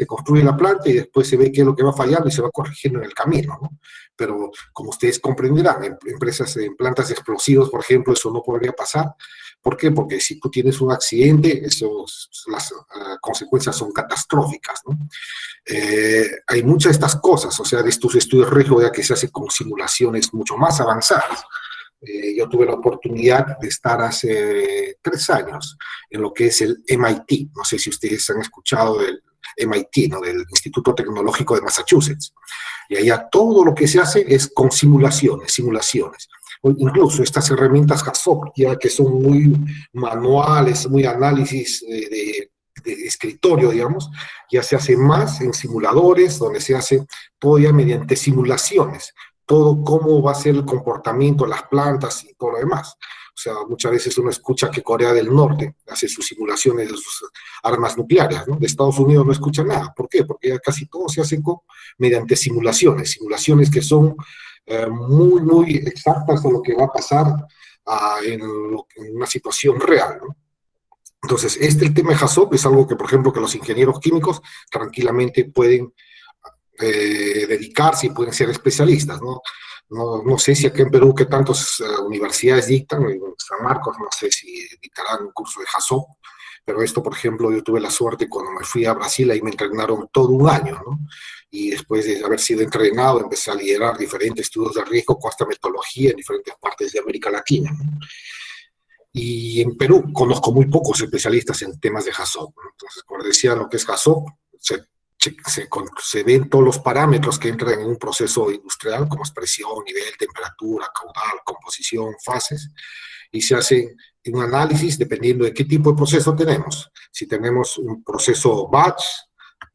se construye la planta y después se ve qué es lo que va fallando y se va corrigiendo en el camino, ¿no? Pero como ustedes comprenderán, en empresas, en plantas de explosivos, por ejemplo, eso no podría pasar. ¿Por qué? Porque si tú tienes un accidente, las consecuencias son catastróficas, ¿no? Hay muchas de estas cosas, o sea, de estos estudios de riesgo ya que se hacen con simulaciones mucho más avanzadas. Yo tuve la oportunidad de estar hace 3 años en lo que es el MIT. No sé si ustedes han escuchado del MIT, ¿no? Del Instituto Tecnológico de Massachusetts. Y allá todo lo que se hace es con simulaciones. O incluso estas herramientas HACCP, ya que son muy manuales, muy análisis de escritorio, digamos, ya se hace más en simuladores, donde se hace todo ya mediante simulaciones, todo cómo va a ser el comportamiento de las plantas y todo lo demás. O sea, muchas veces uno escucha que Corea del Norte hace sus simulaciones de sus armas nucleares, ¿no? De Estados Unidos no escucha nada. ¿Por qué? Porque ya casi todo se hace mediante simulaciones que son muy, muy exactas de lo que va a pasar en una situación real, ¿no? Entonces, el tema de HACCP es algo que, por ejemplo, que los ingenieros químicos tranquilamente pueden dedicarse y pueden ser especialistas, ¿no? No sé si aquí en Perú qué tantas universidades dictan, en San Marcos no sé si dictarán un curso de HACCP, pero esto, por ejemplo, yo tuve la suerte cuando me fui a Brasil, ahí me entrenaron todo un año, ¿no? Y después de haber sido entrenado, empecé a liderar diferentes estudios de riesgo con esta metodología en diferentes partes de América Latina, ¿no? Y en Perú conozco muy pocos especialistas en temas de HACCP, ¿no? Entonces, como decía, lo que es HACCP, se ven todos los parámetros que entran en un proceso industrial, como es presión, nivel, temperatura, caudal, composición, fases, y se hace un análisis dependiendo de qué tipo de proceso tenemos. Si tenemos un proceso batch,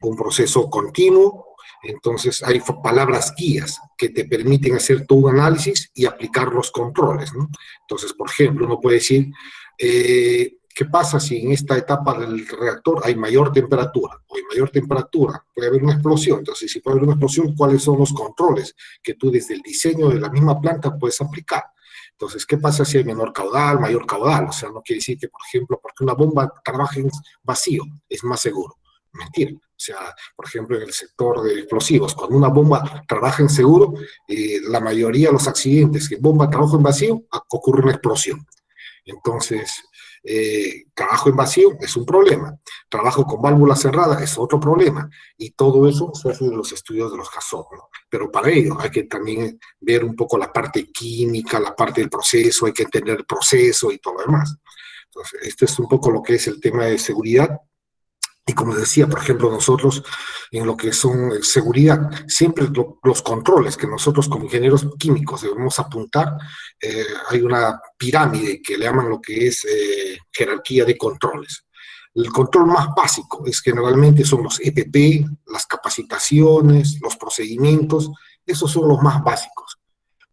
un proceso continuo, entonces hay palabras guías que te permiten hacer todo un análisis y aplicar los controles, ¿no? Entonces, por ejemplo, uno puede decir, ¿qué pasa si en esta etapa del reactor hay mayor temperatura? O hay mayor temperatura, puede haber una explosión. Entonces, si puede haber una explosión, ¿cuáles son los controles que tú desde el diseño de la misma planta puedes aplicar? Entonces, ¿qué pasa si hay menor caudal, mayor caudal? O sea, no quiere decir que, por ejemplo, porque una bomba trabaja en vacío, es más seguro. Mentira. O sea, por ejemplo, en el sector de explosivos, cuando una bomba trabaja en seguro, la mayoría de los accidentes que bomba trabaja en vacío, ocurre una explosión. Entonces, trabajo en vacío es un problema, trabajo con válvula cerrada es otro problema, y todo eso se hace en los estudios de los HACCP, ¿no? Pero para ello hay que también ver un poco la parte química, la parte del proceso, hay que entender el proceso y todo lo demás. Entonces, este es un poco lo que es el tema de seguridad. Y como decía, por ejemplo, nosotros en lo que son seguridad, siempre los controles que nosotros como ingenieros químicos debemos apuntar, hay una pirámide que le llaman lo que es jerarquía de controles. El control más básico es generalmente son los EPP, las capacitaciones, los procedimientos, esos son los más básicos.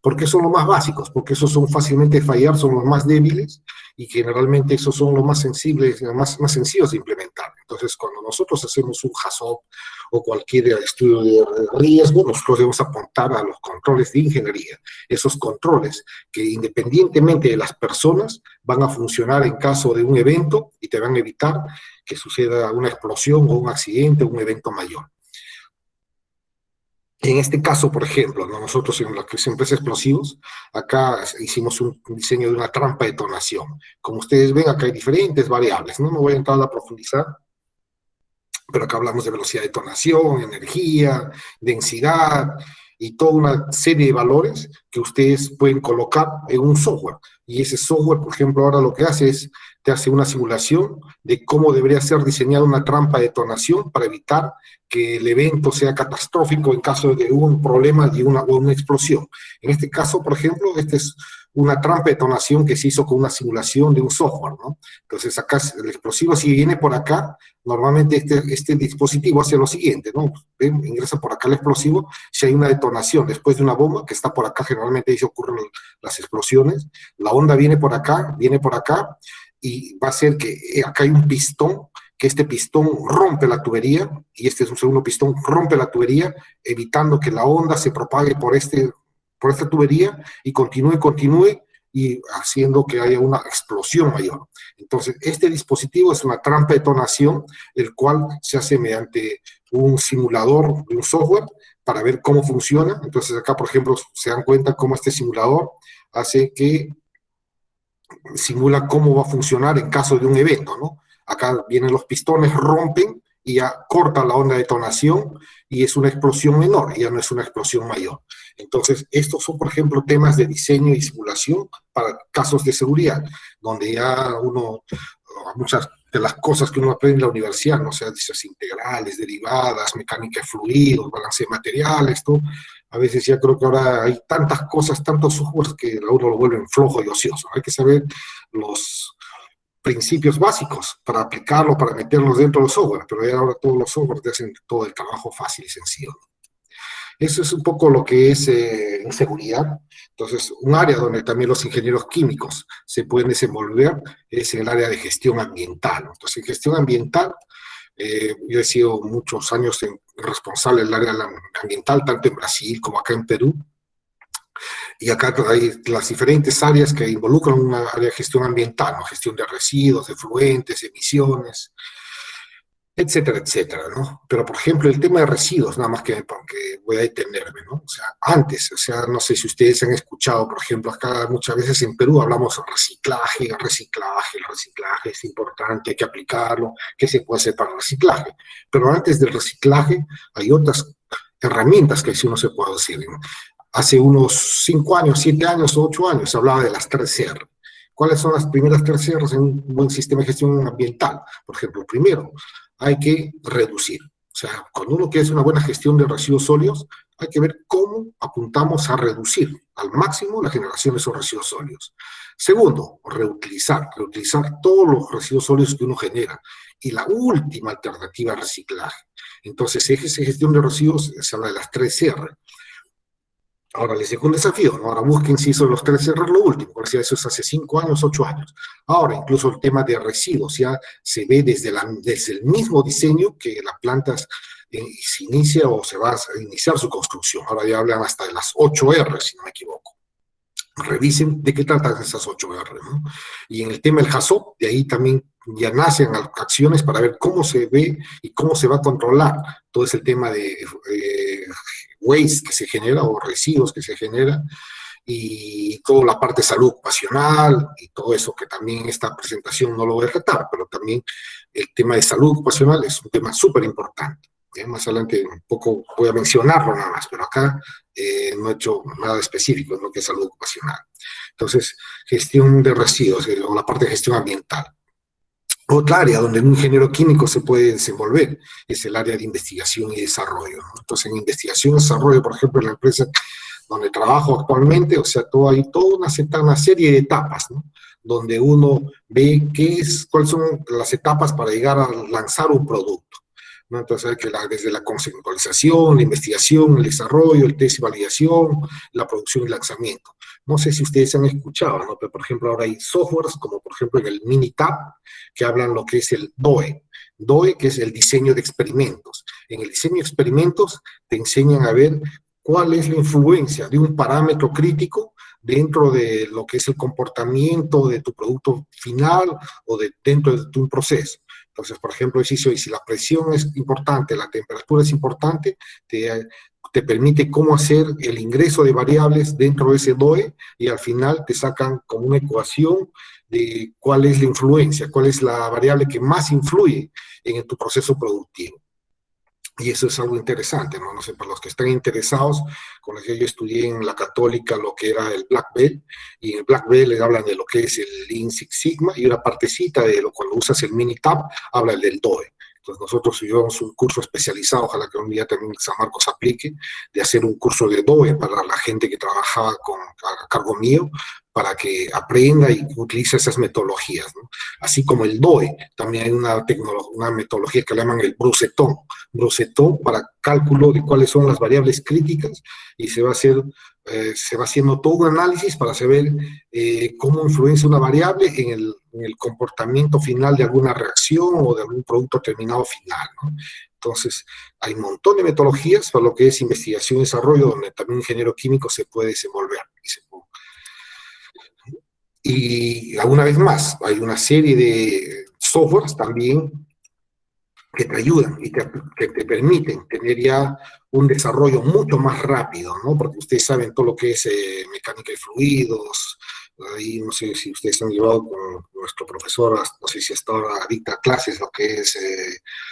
¿Por qué son los más básicos? Porque esos son fácilmente de fallar, son los más débiles y generalmente esos son los más sensibles, más sencillos de implementar. Entonces, cuando nosotros hacemos un HACCP o cualquier estudio de riesgo, nosotros debemos apuntar a los controles de ingeniería. Esos controles que independientemente de las personas van a funcionar en caso de un evento y te van a evitar que suceda una explosión o un accidente o un evento mayor. En este caso, por ejemplo, ¿no? Nosotros en la que es empresa explosivos, acá hicimos un diseño de una trampa de detonación. Como ustedes ven, acá hay diferentes variables, ¿no? No voy a entrar a profundizar, pero acá hablamos de velocidad de detonación, energía, densidad, y toda una serie de valores que ustedes pueden colocar en un software. Y ese software, por ejemplo, ahora lo que hace es, te hace una simulación de cómo debería ser diseñada una trampa de detonación para evitar que el evento sea catastrófico en caso de un problema de una explosión. En este caso, por ejemplo, esta es una trampa de detonación que se hizo con una simulación de un software, ¿no? Entonces acá el explosivo, si viene por acá, normalmente este dispositivo hace lo siguiente, ¿no? ¿Ven? Ingresa por acá el explosivo, si hay una detonación después de una bomba, que está por acá, generalmente ahí se ocurren las explosiones, la onda viene por acá, y va a ser que acá hay un pistón, que este pistón rompe la tubería, y este es un segundo pistón, rompe la tubería, evitando que la onda se propague por esta tubería y continúe, y haciendo que haya una explosión mayor. Entonces, este dispositivo es una trampa de detonación, el cual se hace mediante un simulador de un software para ver cómo funciona. Entonces, acá, por ejemplo, se dan cuenta cómo este simulador hace que simula cómo va a funcionar en caso de un evento, ¿no? Acá vienen los pistones, rompen y ya corta la onda de detonación y es una explosión menor, ya no es una explosión mayor. Entonces, estos son, por ejemplo, temas de diseño y simulación para casos de seguridad, donde ya uno, muchas de las cosas que uno aprende en la universidad, ¿no? O sea, dices integrales, derivadas, mecánica de fluidos, balance de materiales, todo. A veces ya creo que ahora hay tantas cosas, tantos softwares que a uno lo vuelven flojo y ocioso. Hay que saber los principios básicos para aplicarlos, para meterlos dentro de los software, pero ya ahora todos los softwares te hacen todo el trabajo fácil y sencillo. Eso es un poco lo que es seguridad. Entonces, un área donde también los ingenieros químicos se pueden desenvolver es en el área de gestión ambiental. Entonces, en gestión ambiental, yo he sido muchos años responsable del área ambiental, tanto en Brasil como acá en Perú. Y acá hay las diferentes áreas que involucran una área de gestión ambiental, ¿no? Gestión de residuos, de efluentes, emisiones, etcétera, etcétera, ¿no? Pero, por ejemplo, el tema de residuos, nada más que voy a detenerme, ¿no? O sea, antes, o sea, no sé si ustedes han escuchado, por ejemplo, acá muchas veces en Perú hablamos de reciclaje, el reciclaje es importante, hay que aplicarlo, ¿qué se puede hacer para el reciclaje? Pero antes del reciclaje hay otras herramientas que si uno se puede decir, ¿no? Hace unos 5 años, 7 años o 8 años se hablaba de las 3R. ¿Cuáles son las primeras 3Rs en un buen sistema de gestión ambiental? Por ejemplo, primero, hay que reducir. O sea, cuando uno quiere hacer una buena gestión de residuos sólidos, hay que ver cómo apuntamos a reducir al máximo la generación de esos residuos sólidos. Segundo, reutilizar todos los residuos sólidos que uno genera. Y la última alternativa, reciclaje. Entonces, eje de gestión de residuos se habla de las 3R. Ahora les dejo un desafío, ¿no? Ahora busquen si son los 3R lo último, porque si eso es hace 5 años, 8 años. Ahora, incluso el tema de residuos ya se ve desde el mismo diseño que la planta se inicia o se va a iniciar su construcción. Ahora ya hablan hasta de las 8R, si no me equivoco. Revisen de qué tratan esas 8R, ¿no? Y en el tema del HACCP, de ahí también ya nacen acciones para ver cómo se ve y cómo se va a controlar todo ese tema de waste que se genera o residuos que se generan y toda la parte de salud ocupacional y todo eso que también en esta presentación no lo voy a tratar, pero también el tema de salud ocupacional es un tema súper importante. Más adelante un poco voy a mencionarlo nada más, pero acá no he hecho nada específico en lo que es salud ocupacional. Entonces, gestión de residuos o la parte de gestión ambiental. Otra área donde un ingeniero químico se puede desenvolver es el área de investigación y desarrollo, ¿no? Entonces, en investigación y desarrollo, por ejemplo, en la empresa donde trabajo actualmente, o sea, hay toda una serie de etapas, ¿no? Donde uno ve cuáles son las etapas para llegar a lanzar un producto, ¿no? Entonces, hay que desde la conceptualización, la investigación, el desarrollo, el test y validación, la producción y lanzamiento. No sé si ustedes han escuchado, ¿no? Pero, por ejemplo, ahora hay softwares, como por ejemplo en el Minitab, que hablan lo que es el DOE. DOE, que es el diseño de experimentos. En el diseño de experimentos te enseñan a ver cuál es la influencia de un parámetro crítico dentro de lo que es el comportamiento de tu producto final o dentro de un proceso. Entonces, por ejemplo, si la presión es importante, la temperatura es importante, te permite cómo hacer el ingreso de variables dentro de ese DOE y al final te sacan como una ecuación de cuál es la influencia, cuál es la variable que más influye en tu proceso productivo. Y eso es algo interesante, ¿no? No sé, para los que están interesados, con los que yo estudié en la Católica lo que era el Black Belt, y en el Black Belt les hablan de lo que es el Lean Six Sigma, y una partecita de cuando usas el Minitab, habla del DOE. Entonces nosotros llevamos un curso especializado, ojalá que un día también San Marcos aplique, de hacer un curso de DOE para la gente que trabajaba a cargo mío, para que aprenda y utilice esas metodologías, ¿no? Así como el DOE, también hay una metodología que le llaman el Brusetón para cálculo de cuáles son las variables críticas y se va haciendo todo un análisis para saber cómo influencia una variable en el comportamiento final de alguna reacción o de algún producto terminado final, ¿no? Entonces, hay un montón de metodologías para lo que es investigación y desarrollo, donde también un ingeniero químico se puede desenvolver. Y una vez más, hay una serie de softwares también que te ayudan y que te permiten tener ya un desarrollo mucho más rápido, ¿no? Porque ustedes saben todo lo que es mecánica de fluidos, ahí no sé si ustedes han llevado con nuestro profesor, no sé si hasta ahora dicta clases, lo que es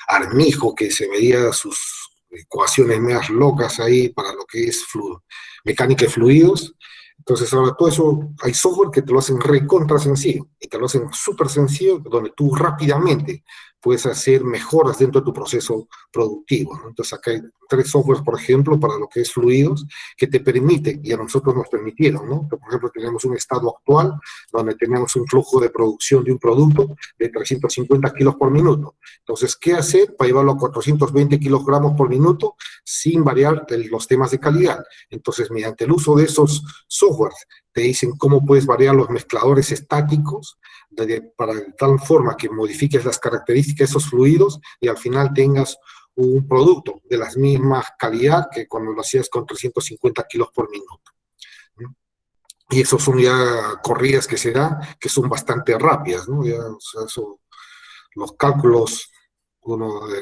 Armijo, que se veía sus ecuaciones medias locas ahí para lo que es mecánica de fluidos. Entonces ahora todo eso, hay software que te lo hacen recontra sencillo y te lo hacen súper sencillo, donde tú rápidamente puedes hacer mejoras dentro de tu proceso productivo, ¿no? Entonces acá hay 3 softwares, por ejemplo, para lo que es fluidos, que te permiten, y a nosotros nos permitieron, ¿no? Que, por ejemplo, tenemos un estado actual donde tenemos un flujo de producción de un producto de 350 kilos por minuto. Entonces, ¿qué hacer para llevarlo a 420 kilogramos por minuto sin variar los temas de calidad? Entonces, mediante el uso de esos softwares, te dicen cómo puedes variar los mezcladores estáticos para de tal forma que modifiques las características de esos fluidos y al final tengas un producto de la misma calidad que cuando lo hacías con 350 kilos por minuto. Y esos son ya corridas que se dan, que son bastante rápidas, ¿no? Ya, o sea, los cálculos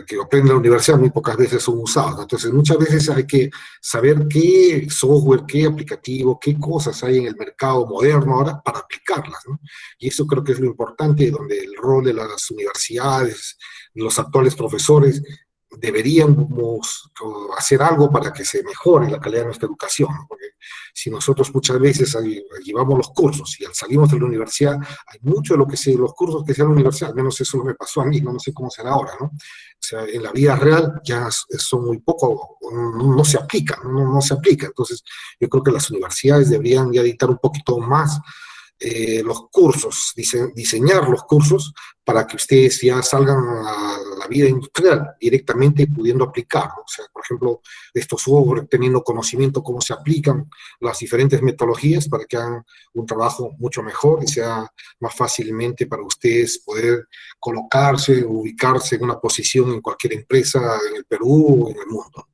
que aprende en la universidad muy pocas veces son usados, ¿no? Entonces muchas veces hay que saber qué software, qué aplicativo, qué cosas hay en el mercado moderno ahora para aplicarlas, ¿no? Y eso creo que es lo importante, donde el rol de las universidades, los actuales profesores, deberíamos hacer algo para que se mejore la calidad de nuestra educación, ¿no? Porque si nosotros muchas veces llevamos los cursos y al salimos de la universidad, hay mucho de lo que los cursos que se dan en la universidad, al menos eso no me pasó a mí, no sé cómo será ahora, ¿no? O sea, en la vida real ya son muy poco, no se aplican, no se aplica. Entonces, yo creo que las universidades deberían ya dictar un poquito más los cursos, diseñar los cursos para que ustedes ya salgan a la vida industrial directamente pudiendo aplicar, ¿no? O sea, por ejemplo, estos software teniendo conocimiento cómo se aplican las diferentes metodologías para que hagan un trabajo mucho mejor y sea más fácilmente para ustedes poder colocarse, ubicarse en una posición en cualquier empresa en el Perú o en el mundo.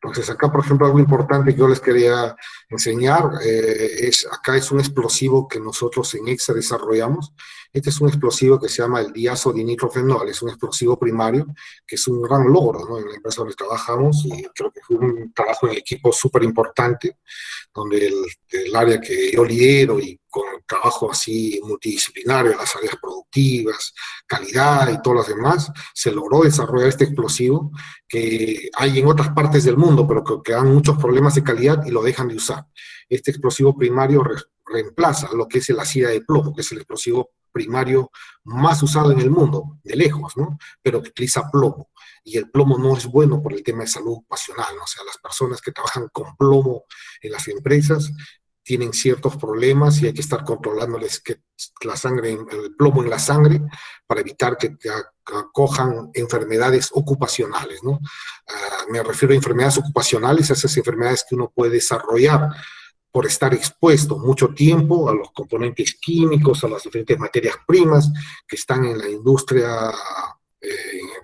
Entonces, acá, por ejemplo, algo importante que yo les quería enseñar, acá es un explosivo que nosotros en EXA desarrollamos. Este es un explosivo que se llama el diazodinitrofenol, es un explosivo primario, que es un gran logro, ¿no? En la empresa donde trabajamos, y creo que fue un trabajo en equipo súper importante, donde el área que yo lidero y con trabajo así multidisciplinario, las áreas productivas, calidad y todas las demás, se logró desarrollar este explosivo que hay en otras partes del mundo, pero que dan muchos problemas de calidad y lo dejan de usar. Este explosivo primario reemplaza lo que es el ácido de plomo, que es el explosivo primario más usado en el mundo, de lejos, ¿no? Pero que utiliza plomo. Y el plomo no es bueno por el tema de salud ocupacional, ¿no? O sea, las personas que trabajan con plomo en las empresas tienen ciertos problemas y hay que estar controlándoles que la sangre, el plomo en la sangre para evitar que acojan enfermedades ocupacionales, ¿no? Me refiero a enfermedades ocupacionales, a esas enfermedades que uno puede desarrollar por estar expuesto mucho tiempo a los componentes químicos, a las diferentes materias primas que están en la industria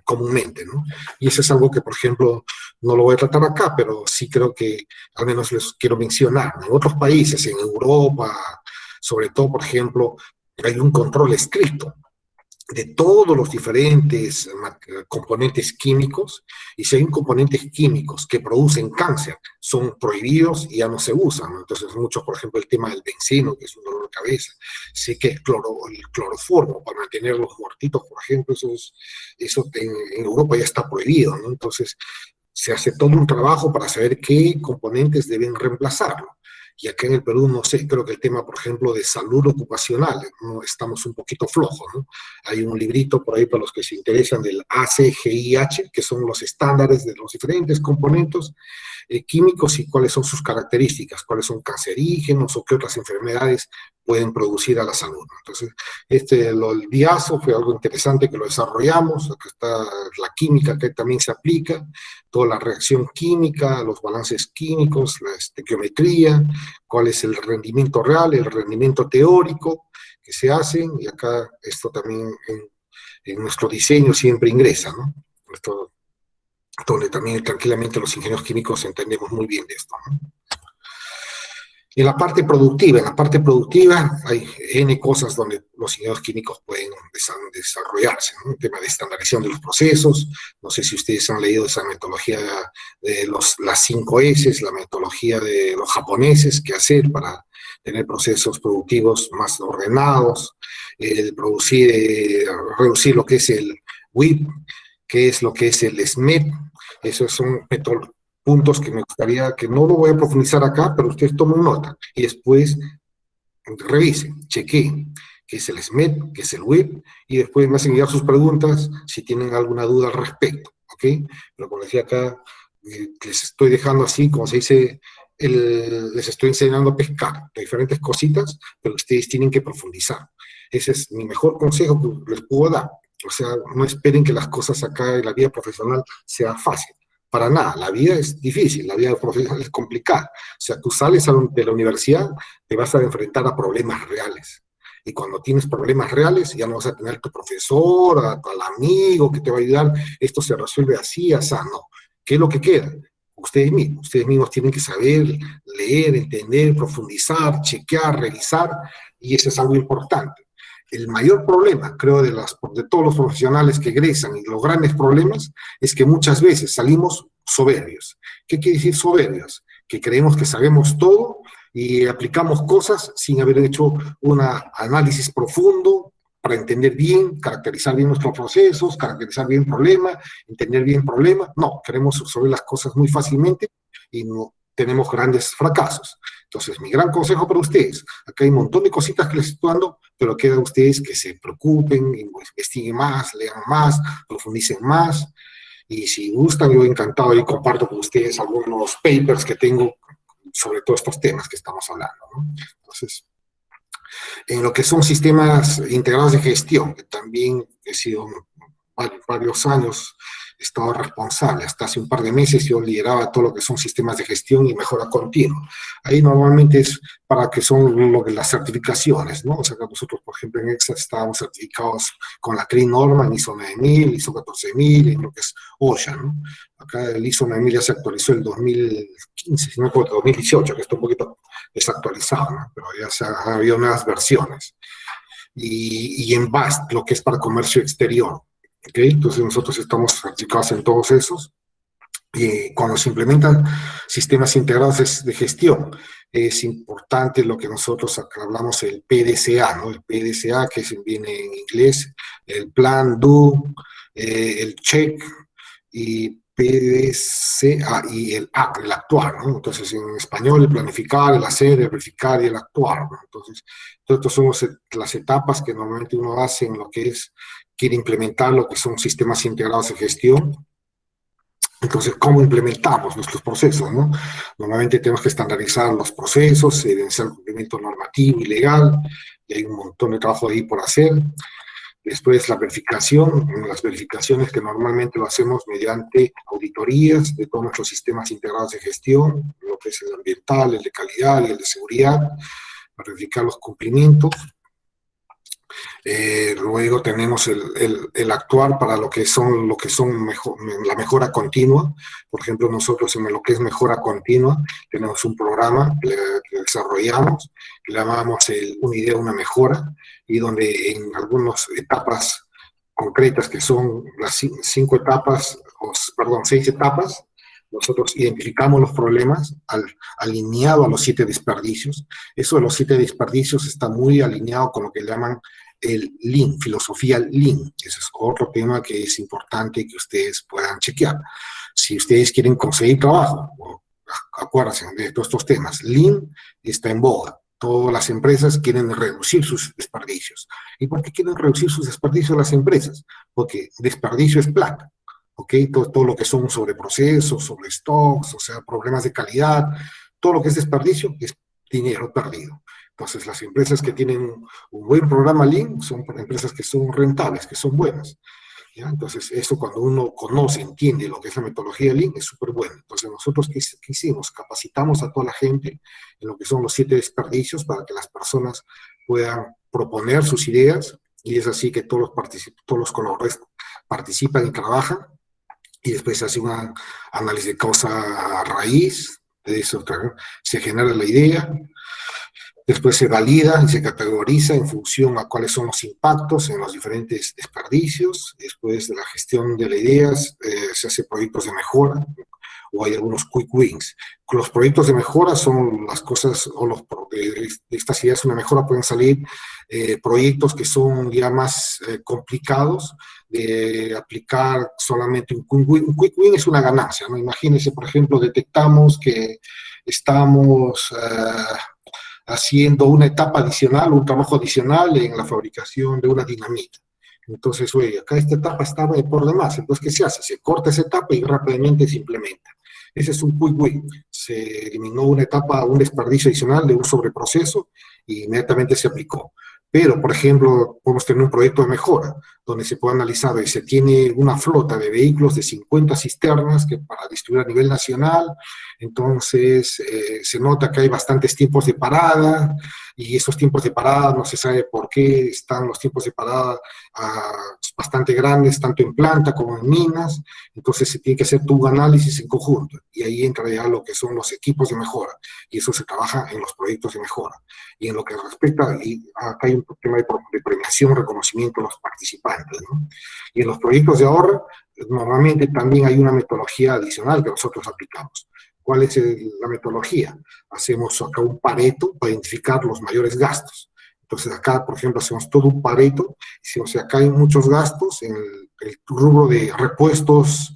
comúnmente, ¿no? Y eso es algo que, por ejemplo, no lo voy a tratar acá, pero sí creo que al menos les quiero mencionar. En otros países, en Europa, sobre todo, por ejemplo, hay un control estricto de todos los diferentes componentes químicos, y si hay componentes químicos que producen cáncer, son prohibidos y ya no se usan, ¿no? Entonces, mucho, por ejemplo, el tema del benceno, que es un dolor de cabeza, sé que el cloroformo, para mantener los muertitos, por ejemplo, eso en Europa ya está prohibido, ¿no? Entonces, se hace todo un trabajo para saber qué componentes deben reemplazarlo. Y acá en el Perú, no sé, creo que el tema, por ejemplo, de salud ocupacional, ¿no? Estamos un poquito flojos, ¿no? Hay un librito por ahí para los que se interesan del ACGIH, que son los estándares de los diferentes componentes químicos y cuáles son sus características, cuáles son cancerígenos o qué otras enfermedades pueden producir a la salud, ¿no? Entonces, el diazo fue algo interesante que lo desarrollamos, acá está la química que también se aplica, toda la reacción química, los balances químicos, la estequiometría, cuál es el rendimiento real, el rendimiento teórico que se hacen, y acá esto también en nuestro diseño siempre ingresa, ¿no? Esto, donde también tranquilamente los ingenieros químicos entendemos muy bien de esto, ¿no? En la parte productiva hay N cosas donde los ingenieros químicos pueden desarrollarse, ¿no? El tema de estandarización de los procesos, no sé si ustedes han leído esa metodología de las 5 S, la metodología de los japoneses, qué hacer para tener procesos productivos más ordenados, el producir, reducir lo que es el WIP, qué es lo que es el SMEP, esos son puntos que me gustaría, que no lo voy a profundizar acá, pero ustedes tomen nota y después revisen, chequeen qué es el SMEP, qué es el WIP, y después me hacen llegar sus preguntas si tienen alguna duda al respecto, ¿ok? Pero como decía acá, les estoy dejando así, como se dice, les estoy enseñando a pescar de diferentes cositas, pero ustedes tienen que profundizar. Ese es mi mejor consejo que les puedo dar. O sea, no esperen que las cosas acá en la vida profesional sean fáciles. Para nada, la vida es difícil, la vida profesional es complicada. O sea, tú sales de la universidad, te vas a enfrentar a problemas reales. Y cuando tienes problemas reales, ya no vas a tener tu profesor, al amigo que te va a ayudar, esto se resuelve así, así, no. ¿Qué es lo que queda? Ustedes mismos tienen que saber leer, entender, profundizar, chequear, revisar, y eso es algo importante. El mayor problema, creo, de todos los profesionales que egresan y los grandes problemas es que muchas veces salimos soberbios. ¿Qué quiere decir soberbios? Que creemos que sabemos todo y aplicamos cosas sin haber hecho un análisis profundo para entender bien, caracterizar bien nuestros procesos, caracterizar bien el problema, entender bien el problema. No, queremos resolver las cosas muy fácilmente y no tenemos grandes fracasos. Entonces, mi gran consejo para ustedes, acá hay un montón de cositas que les estoy dando, pero queda a ustedes que se preocupen, investiguen más, lean más, profundicen más, y si gustan, yo encantado y comparto con ustedes algunos papers que tengo sobre todos estos temas que estamos hablando, ¿no? Entonces, en lo que son sistemas integrados de gestión, que también he sido varios años, he estado responsable. Hasta hace un par de meses yo lideraba todo lo que son sistemas de gestión y mejora continua. Ahí normalmente es para que son lo de las certificaciones, ¿no? O sea, que nosotros, por ejemplo, en EXA estábamos certificados con la CRI Norma en ISO 9000, ISO 14000, en lo que es OSHA, ¿no? Acá el ISO 9000 ya se actualizó en 2015, si no me acuerdo, 2018, que está un poquito desactualizado, ¿no? Pero ya ha habido nuevas versiones. Y en BAST, lo que es para comercio exterior. ¿Okay? Entonces nosotros estamos certificados en todos esos. Y cuando se implementan sistemas integrados de gestión, es importante lo que nosotros acá hablamos, el PDCA, ¿no? El PDCA, que viene en inglés, el Plan, Do, el Check, y PDCA, y el ACT, el actuar, ¿no? Entonces, en español, el planificar, el hacer, el verificar y el actuar, ¿no? Entonces, estas son las etapas que normalmente uno hace en lo que quiere implementar lo que son sistemas integrados de gestión. Entonces, ¿cómo implementamos nuestros procesos, no? Normalmente tenemos que estandarizar los procesos, evidenciar el cumplimiento normativo y legal, y hay un montón de trabajo ahí por hacer. Después la verificación, las verificaciones que normalmente lo hacemos mediante auditorías de todos nuestros sistemas integrados de gestión, lo que es el ambiental, el de calidad y el de seguridad, para verificar los cumplimientos. Luego tenemos el actuar para lo que son la mejora continua. Por ejemplo, nosotros en lo que es mejora continua tenemos un programa que desarrollamos, que le llamamos una idea, una mejora, y donde en algunas etapas concretas, que son las 6 etapas, nosotros identificamos los problemas alineado a los 7 desperdicios. Eso de los 7 desperdicios está muy alineado con lo que llaman el Lean, filosofía Lean. Ese es otro tema que es importante que ustedes puedan chequear. Si ustedes quieren conseguir trabajo, acuérdense de todos estos temas. Lean está en boga. Todas las empresas quieren reducir sus desperdicios. ¿Y por qué quieren reducir sus desperdicios las empresas? Porque desperdicio es plata. ¿Ok? Todo lo que son sobre procesos, sobre stocks, o sea, problemas de calidad, todo lo que es desperdicio es dinero perdido. Entonces, las empresas que tienen un buen programa Lean son empresas que son rentables, que son buenas. ¿Ya? Entonces, eso cuando uno conoce, entiende lo que es la metodología Lean, es súper bueno. Entonces, nosotros, ¿qué hicimos? Capacitamos a toda la gente en lo que son los 7 desperdicios para que las personas puedan proponer sus ideas, y es así que todos los colaboradores participan y trabajan, y después se hace un análisis de causa a raíz, de eso se genera la idea, Después se valida y se categoriza en función a cuáles son los impactos en los diferentes desperdicios. Después de la gestión de las ideas, se hace proyectos de mejora o hay algunos quick wins. Los proyectos de mejora son las cosas, o de estas ideas una mejora pueden salir proyectos que son ya más complicados de aplicar solamente un quick win. Un quick win es una ganancia, ¿no? Imagínense, por ejemplo, detectamos que estamos haciendo una etapa adicional, un trabajo adicional en la fabricación de una dinamita. Entonces, oye, acá esta etapa está por demás. Entonces, ¿qué se hace? Se corta esa etapa y rápidamente se implementa. Ese es un quick win. Se eliminó una etapa, un desperdicio adicional de un sobreproceso y inmediatamente se aplicó. Pero, por ejemplo, podemos tener un proyecto de mejora donde se puede analizar y se tiene una flota de vehículos de 50 cisternas que para distribuir a nivel nacional. Entonces, se nota que hay bastantes tiempos de parada y esos tiempos de parada no se sabe por qué están los tiempos de parada bastante grandes, tanto en planta como en minas. Entonces, se tiene que hacer todo un análisis en conjunto y ahí entra ya lo que son los equipos de mejora y eso se trabaja en los proyectos de mejora. Y en lo que respecta, y acá hay un tema de premiación, reconocimiento a los participantes, ¿no? Y en los proyectos de ahorro, normalmente también hay una metodología adicional que nosotros aplicamos. ¿Cuál es la metodología? Hacemos acá un Pareto para identificar los mayores gastos. Entonces acá, por ejemplo, hacemos todo un Pareto, decimos, acá hay muchos gastos en el rubro de repuestos,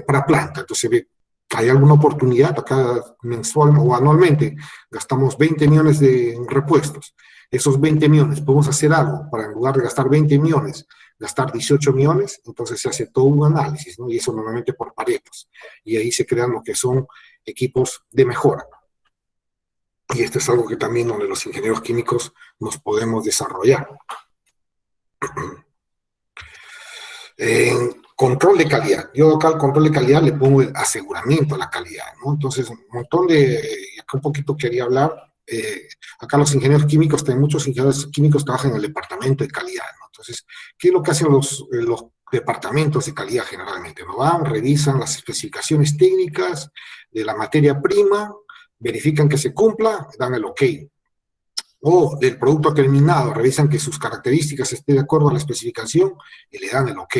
para planta. Entonces hay alguna oportunidad, acá mensual o anualmente gastamos 20 millones de repuestos. Esos 20 millones, podemos hacer algo para en lugar de gastar 20 millones, gastar 18 millones, entonces se hace todo un análisis, ¿no? Y eso normalmente por paretos. Y ahí se crean lo que son equipos de mejora. Y esto es algo que también donde los ingenieros químicos nos podemos desarrollar. Control de calidad. Yo acá al control de calidad le pongo el aseguramiento a la calidad, ¿no? Entonces, un montón acá un poquito quería hablar, acá los ingenieros químicos, muchos ingenieros químicos trabajan en el departamento de calidad, ¿no? Entonces, ¿qué es lo que hacen los departamentos de calidad generalmente? ¿No? Van, revisan las especificaciones técnicas de la materia prima, verifican que se cumpla, dan el ok. O del producto terminado, revisan que sus características estén de acuerdo a la especificación y le dan el ok.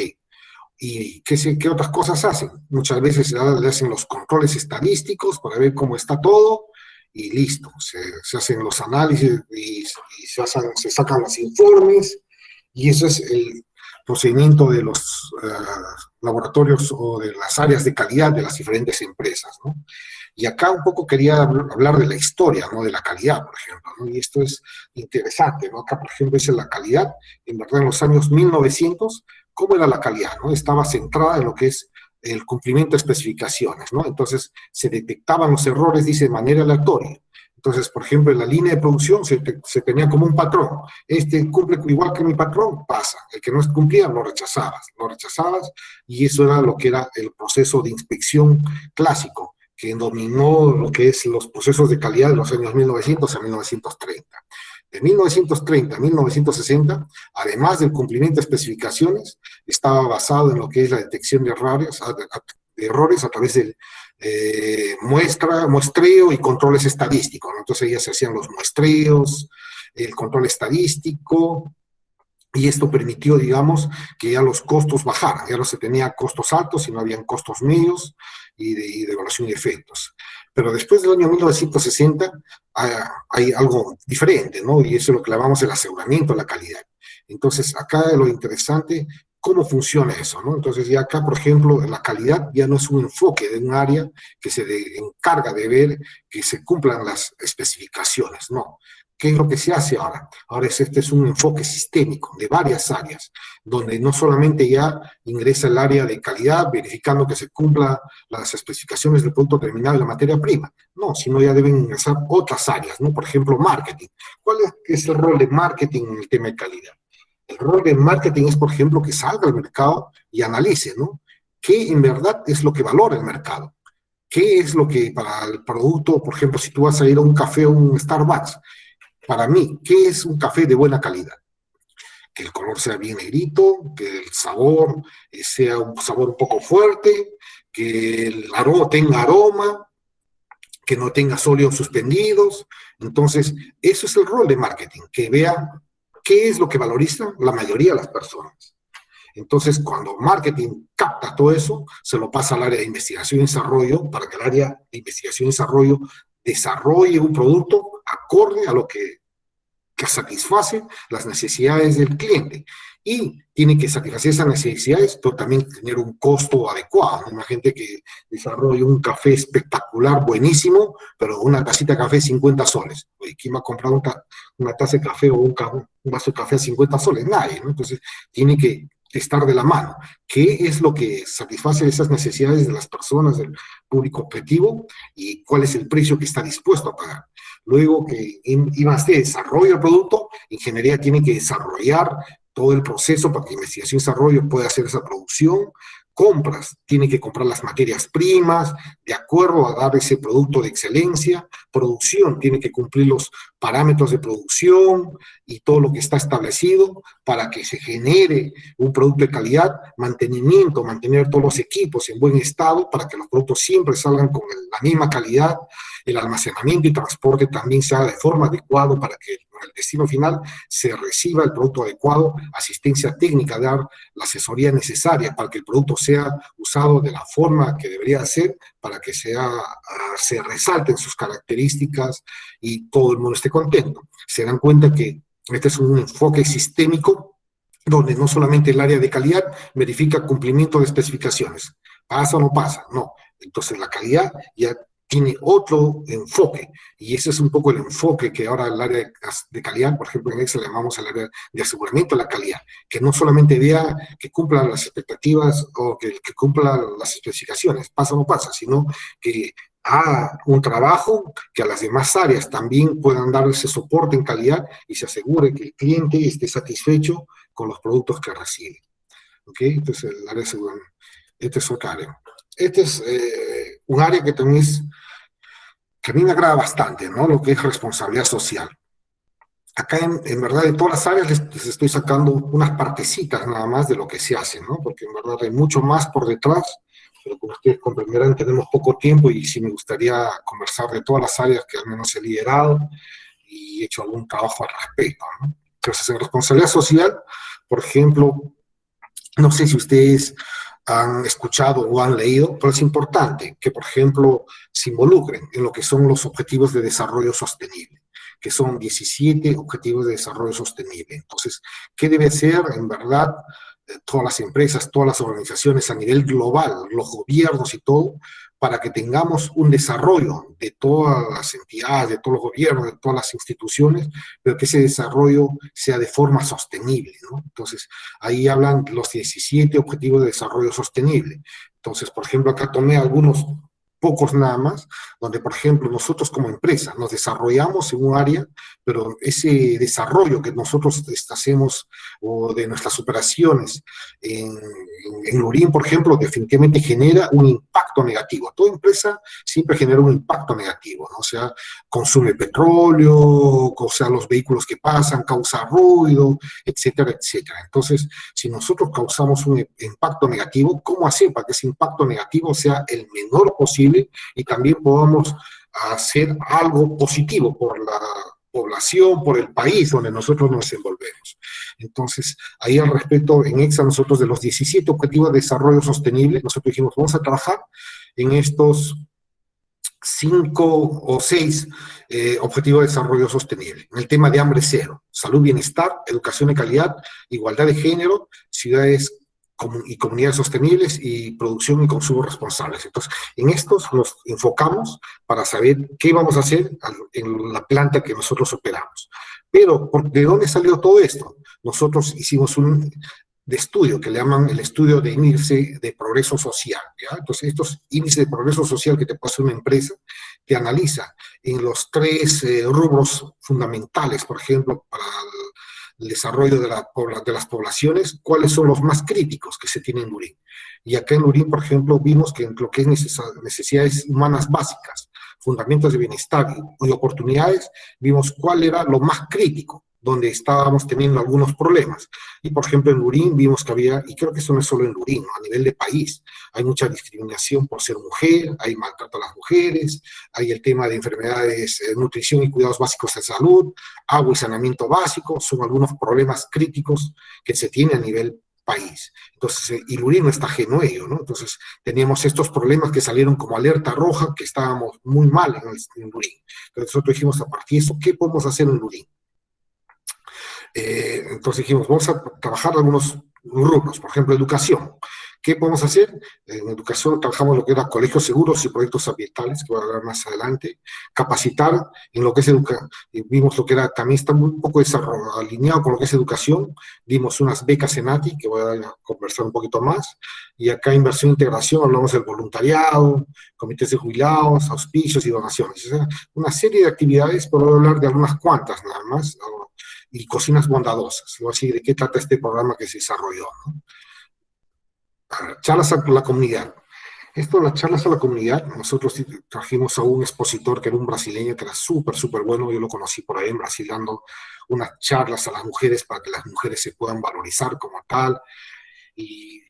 ¿Y qué otras cosas hacen? Muchas veces le hacen los controles estadísticos para ver cómo está todo y listo. Se hacen los análisis y se sacan los informes y eso es el procedimiento de los laboratorios o de las áreas de calidad de las diferentes empresas, ¿no? Y acá un poco quería hablar de la historia, ¿no? De la calidad, por ejemplo, ¿no? Y esto es interesante, ¿no? Acá, por ejemplo, dice la calidad, en verdad, en los años 1900, ¿cómo era la calidad, no? Estaba centrada en lo que es el cumplimiento de especificaciones, ¿no? Entonces, se detectaban los errores, dice, de manera aleatoria. Entonces, por ejemplo, en la línea de producción se tenía como un patrón. Este cumple igual que mi patrón, pasa. El que no cumplía, lo rechazabas, y eso era lo que era el proceso de inspección clásico que dominó lo que es los procesos de calidad de los años 1900 a 1930. De 1930 a 1960, además del cumplimiento de especificaciones, estaba basado en lo que es la detección de errores a través del muestreo y controles estadísticos, ¿no? Entonces ya se hacían los muestreos, el control estadístico, y esto permitió, digamos, que ya los costos bajaran. Ya no se tenía costos altos, sino habían costos medios y de evaluación de efectos. Pero después del año 1960 hay algo diferente, ¿no? Y eso es lo que llamamos el aseguramiento de la calidad. Entonces, acá lo interesante, ¿cómo funciona eso, no? Entonces, ya acá, por ejemplo, la calidad ya no es un enfoque de un área que se encarga de ver que se cumplan las especificaciones, no. ¿Qué es lo que se hace ahora? Ahora este es un enfoque sistémico de varias áreas, donde no solamente ya ingresa el área de calidad, verificando que se cumplan las especificaciones del producto terminado y la materia prima, no, sino ya deben ingresar otras áreas, ¿no? Por ejemplo, marketing. ¿Cuál es el rol de marketing en el tema de calidad? El rol de marketing es, por ejemplo, que salga al mercado y analice, ¿no? ¿Qué en verdad es lo que valora el mercado? ¿Qué es lo que para el producto, por ejemplo, si tú vas a ir a un café o un Starbucks, para mí, ¿qué es un café de buena calidad? Que el color sea bien negrito, que el sabor sea un sabor un poco fuerte, que el aroma tenga aroma, que no tenga sólidos suspendidos. Entonces, eso es el rol de marketing, que vea qué es lo que valoriza la mayoría de las personas. Entonces, cuando marketing capta todo eso, se lo pasa al área de investigación y desarrollo para que el área de investigación y desarrollo desarrolle un producto acorde a lo que satisface las necesidades del cliente. Y tiene que satisfacer esas necesidades, pero también tener un costo adecuado. Hay gente que desarrolla un café espectacular, buenísimo, pero una tacita de café 50 soles. Oye, ¿quién va a comprar una taza de café o un vaso de café a 50 soles? Nadie, ¿no? Entonces, tiene que estar de la mano. ¿Qué es lo que satisface esas necesidades de las personas, del público objetivo, y cuál es el precio que está dispuesto a pagar? Luego que I+D desarrolla el producto, ingeniería tiene que desarrollar todo el proceso para que investigación y desarrollo pueda hacer esa producción. Compras, tiene que comprar las materias primas de acuerdo a dar ese producto de excelencia. Producción, tiene que cumplir los parámetros de producción y todo lo que está establecido para que se genere un producto de calidad. Mantenimiento, mantener todos los equipos en buen estado para que los productos siempre salgan con la misma calidad. El almacenamiento y transporte también se haga de forma adecuada para que en el destino final se reciba el producto adecuado, asistencia técnica, dar la asesoría necesaria para que el producto sea usado de la forma que debería ser, para que se resalten sus características y todo el mundo esté contento. Se dan cuenta que este es un enfoque sistémico donde no solamente el área de calidad verifica cumplimiento de especificaciones. ¿Pasa o no pasa? No. Entonces la calidad ya tiene otro enfoque, y ese es un poco el enfoque que ahora el área de calidad, por ejemplo en Excel le llamamos el área de aseguramiento de la calidad, que no solamente vea que cumplan las expectativas o que cumplan las especificaciones, pasa o no pasa, sino que haga un trabajo que a las demás áreas también puedan dar ese soporte en calidad y se asegure que el cliente esté satisfecho con los productos que recibe. ¿Ok? Entonces el área de aseguramiento, este es otra área. Este es un área que también que a mí me agrada bastante, ¿no? Lo que es responsabilidad social. Acá, en verdad, de todas las áreas les estoy sacando unas partecitas nada más de lo que se hace, ¿no? Porque en verdad hay mucho más por detrás, pero como ustedes comprenderán, tenemos poco tiempo y sí me gustaría conversar de todas las áreas que al menos he liderado y he hecho algún trabajo al respecto, ¿no? Entonces, en responsabilidad social, por ejemplo, no sé si ustedes han escuchado o han leído, pero es importante que, por ejemplo, se involucren en lo que son los objetivos de desarrollo sostenible, que son 17 objetivos de desarrollo sostenible. Entonces, ¿qué debe hacer en verdad todas las empresas, todas las organizaciones a nivel global, los gobiernos y todo, para que tengamos un desarrollo de todas las entidades, de todos los gobiernos, de todas las instituciones, pero que ese desarrollo sea de forma sostenible, ¿no? Entonces, ahí hablan los 17 objetivos de desarrollo sostenible. Entonces, por ejemplo, acá tomé algunos pocos nada más, donde, por ejemplo, nosotros como empresa nos desarrollamos en un área, pero ese desarrollo que nosotros hacemos o de nuestras operaciones en Lurín, por ejemplo, definitivamente genera un impacto negativo. Toda empresa siempre genera un impacto negativo, ¿no? O sea, consume petróleo, o sea, los vehículos que pasan, causa ruido, etcétera, etcétera. Entonces, si nosotros causamos un impacto negativo, ¿cómo hacer para que ese impacto negativo sea el menor posible y también podamos hacer algo positivo por la población, por el país donde nosotros nos desenvolvemos? Entonces, ahí al respecto, en EXA, nosotros de los 17 Objetivos de Desarrollo Sostenible, nosotros dijimos, vamos a trabajar en estos 5 o 6 objetivos de desarrollo sostenible. En el tema de hambre cero, salud, bienestar, educación de calidad, igualdad de género, ciudades y comunidades sostenibles y producción y consumo responsables. Entonces, en estos nos enfocamos para saber qué vamos a hacer en la planta que nosotros operamos. Pero, ¿de dónde salió todo esto? Nosotros hicimos un estudio que le llaman el estudio de índice de progreso social, ¿ya? Entonces, estos índices de progreso social que te pasa una empresa, te analiza en los 3 rubros fundamentales, por ejemplo, para el desarrollo de las poblaciones, cuáles son los más críticos que se tienen en Lurín. Y acá en Lurín, por ejemplo, vimos que en lo que es necesidades humanas básicas, fundamentos de bienestar y oportunidades, vimos cuál era lo más crítico donde estábamos teniendo algunos problemas. Y por ejemplo en Lurín vimos que había, y creo que eso no es solo en Lurín, ¿no? A nivel de país, hay mucha discriminación por ser mujer, hay maltrato a las mujeres, hay el tema de enfermedades, nutrición y cuidados básicos de salud, agua y saneamiento básico, son algunos problemas críticos que se tienen a nivel país. Entonces, y Lurín no está ajeno a ello, ¿no? Entonces, teníamos estos problemas que salieron como alerta roja, que estábamos muy mal en Lurín. Entonces, nosotros dijimos, a partir de eso, ¿qué podemos hacer en Lurín? Entonces dijimos, vamos a trabajar algunos rubros, por ejemplo, educación. ¿Qué podemos hacer? En educación trabajamos lo que era colegios seguros y proyectos ambientales, que voy a hablar más adelante. Capacitar en lo que es educación. Vimos lo que era, también está muy un poco alineado con lo que es educación. Dimos unas becas en ATI, que voy a conversar un poquito más. Y acá inversión e integración, hablamos del voluntariado, comités de jubilados, auspicios y donaciones. O sea, una serie de actividades, pero voy a hablar de algunas cuantas nada más, ¿no? Y cocinas bondadosas, ¿no? Así de qué trata este programa que se desarrolló, ¿no? Charlas a la comunidad. Esto de las charlas a la comunidad, nosotros trajimos a un expositor que era un brasileño que era súper, súper bueno, yo lo conocí por ahí en Brasil dando unas charlas a las mujeres para que las mujeres se puedan valorizar como tal y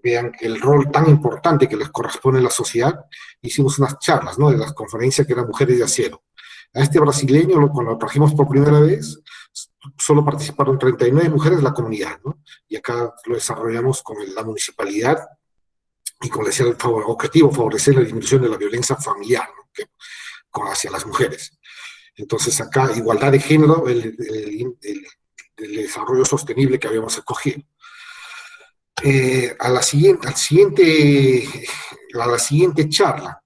vean el rol tan importante que les corresponde en la sociedad. Hicimos unas charlas, ¿no? De las conferencias que eran Mujeres de Acero. A este brasileño, cuando lo trajimos por primera vez, solo participaron 39 mujeres de la comunidad, ¿no? Y acá lo desarrollamos con la municipalidad y con el objetivo favorecer la disminución de la violencia familiar, ¿no? Hacia las mujeres. Entonces acá, igualdad de género, el desarrollo sostenible que habíamos escogido. A la siguiente charla,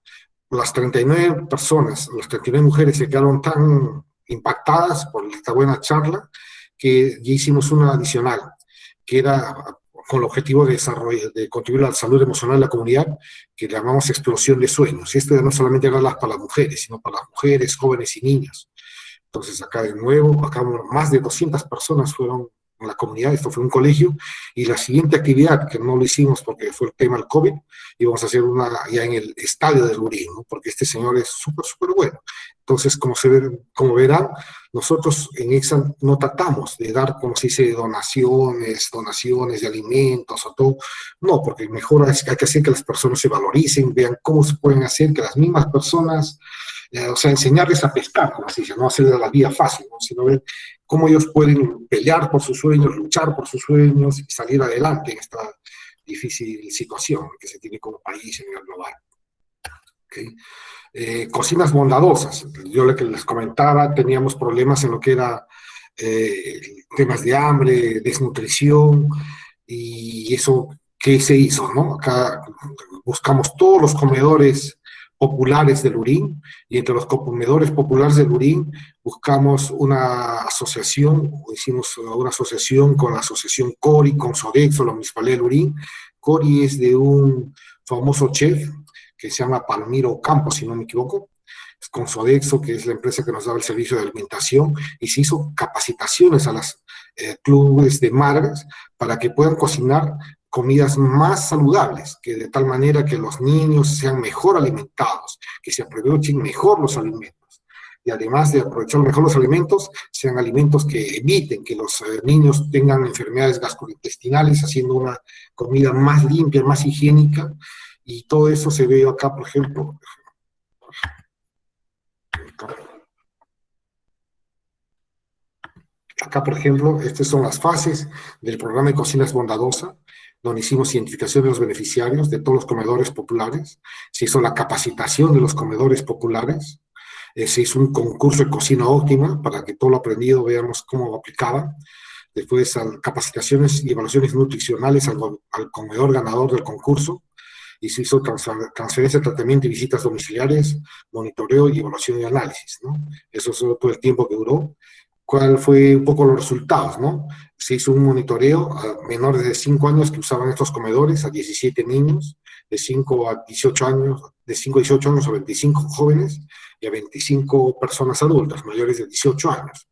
las 39 personas, las 39 mujeres se quedaron tan impactadas por esta buena charla que ya hicimos una adicional, que era con el objetivo de desarrollo, de contribuir a la salud emocional de la comunidad, que llamamos explosión de sueños. Y esto ya no solamente era para las mujeres, sino para las mujeres, jóvenes y niños. Entonces acá de nuevo, acá más de 200 personas fueron en la comunidad, esto fue un colegio, y la siguiente actividad, que no lo hicimos porque fue el tema del COVID, íbamos a hacer una ya en el estadio de Lurín, ¿no? Porque este señor es súper, súper bueno. Entonces, como verán, nosotros en EXA no tratamos de dar, como se dice, donaciones de alimentos o todo, no, porque mejor hay que hacer que las personas se valoricen, vean cómo se pueden hacer que las mismas personas, o sea, enseñarles a pescar, como se dice, no hacer de la vida fácil, ¿no? Sino ver cómo ellos pueden pelear por sus sueños, luchar por sus sueños y salir adelante en esta difícil situación que se tiene como país a nivel global. ¿Okay? Cocinas bondadosas. Yo lo que les comentaba, teníamos problemas en lo que era temas de hambre, desnutrición, y eso, ¿qué se hizo? ¿No? Acá buscamos todos los comedores populares de Lurín, y entre los comedores populares de Lurín buscamos una asociación, hicimos una asociación con la asociación CORI, con Sodexo, la Municipalidad de Lurín. CORI es de un famoso chef que se llama Palmiro Campos, si no me equivoco, con Sodexo, que es la empresa que nos daba el servicio de alimentación, y se hizo capacitaciones a las clubes de madres para que puedan cocinar comidas más saludables, que de tal manera que los niños sean mejor alimentados, que se aprovechen mejor los alimentos. Y además de aprovechar mejor los alimentos, sean alimentos que eviten que los niños tengan enfermedades gastrointestinales, haciendo una comida más limpia, más higiénica. Y todo eso se ve acá, por ejemplo. Acá, por ejemplo, estas son las fases del programa de Cocinas Bondadosa, donde hicimos identificación de los beneficiarios de todos los comedores populares, se hizo la capacitación de los comedores populares, se hizo un concurso de cocina óptima para que todo lo aprendido veamos cómo lo aplicaba, después capacitaciones y evaluaciones nutricionales al comedor ganador del concurso, y se hizo transferencia, tratamiento y visitas domiciliares, monitoreo y evaluación y análisis, ¿no? Eso es todo el tiempo que duró. ¿Cuál fue un poco los resultados, no? Se hizo un monitoreo a menores de 5 años que usaban estos comedores, a 17 niños, de 5 a 18 años, de 5 a 18 años a 25 jóvenes, y a 25 personas adultas, mayores de 18 años.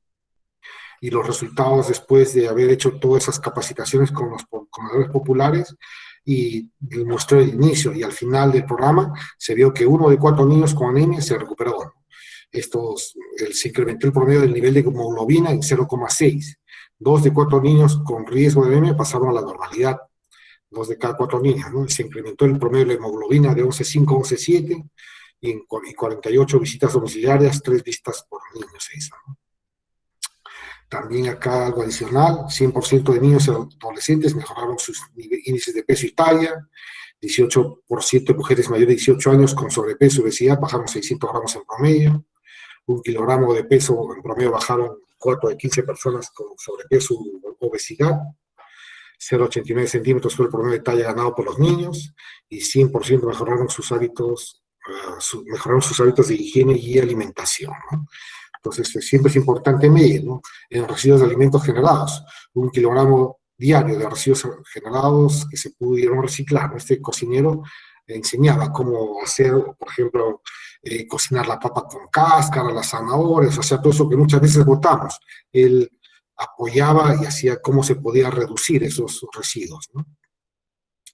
Y los resultados después de haber hecho todas esas capacitaciones con los comedores populares, y mostró el inicio y al final del programa, se vio que 1 de 4 niños con anemia se recuperó, ¿no? se incrementó el promedio del nivel de hemoglobina en 0,6. 2 de 4 niños con riesgo de anemia pasaron a la normalidad, 2 de cada 4 niños, ¿no? Se incrementó el promedio de la hemoglobina de 11,5 a 11,7 y 48 visitas domiciliarias, 3 visitas por niño se hizo, ¿no? También acá algo adicional, 100% de niños y adolescentes mejoraron sus índices de peso y talla, 18% de mujeres mayores de 18 años con sobrepeso y obesidad bajaron 600 gramos en promedio, 1 kilogramo de peso en promedio bajaron 4 de 15 personas con sobrepeso u obesidad, 0,89 centímetros fue el promedio de talla ganado por los niños, y 100% mejoraron sus hábitos de higiene y alimentación, ¿no? Entonces, siempre es importante medir, ¿no? En residuos de alimentos generados, 1 kilogramo diario de residuos generados que se pudieron reciclar, ¿no? Este cocinero enseñaba cómo hacer, por ejemplo, cocinar la papa con cáscara, las zanahorias, o sea, todo eso que muchas veces botamos. Él apoyaba y hacía cómo se podía reducir esos residuos, ¿no?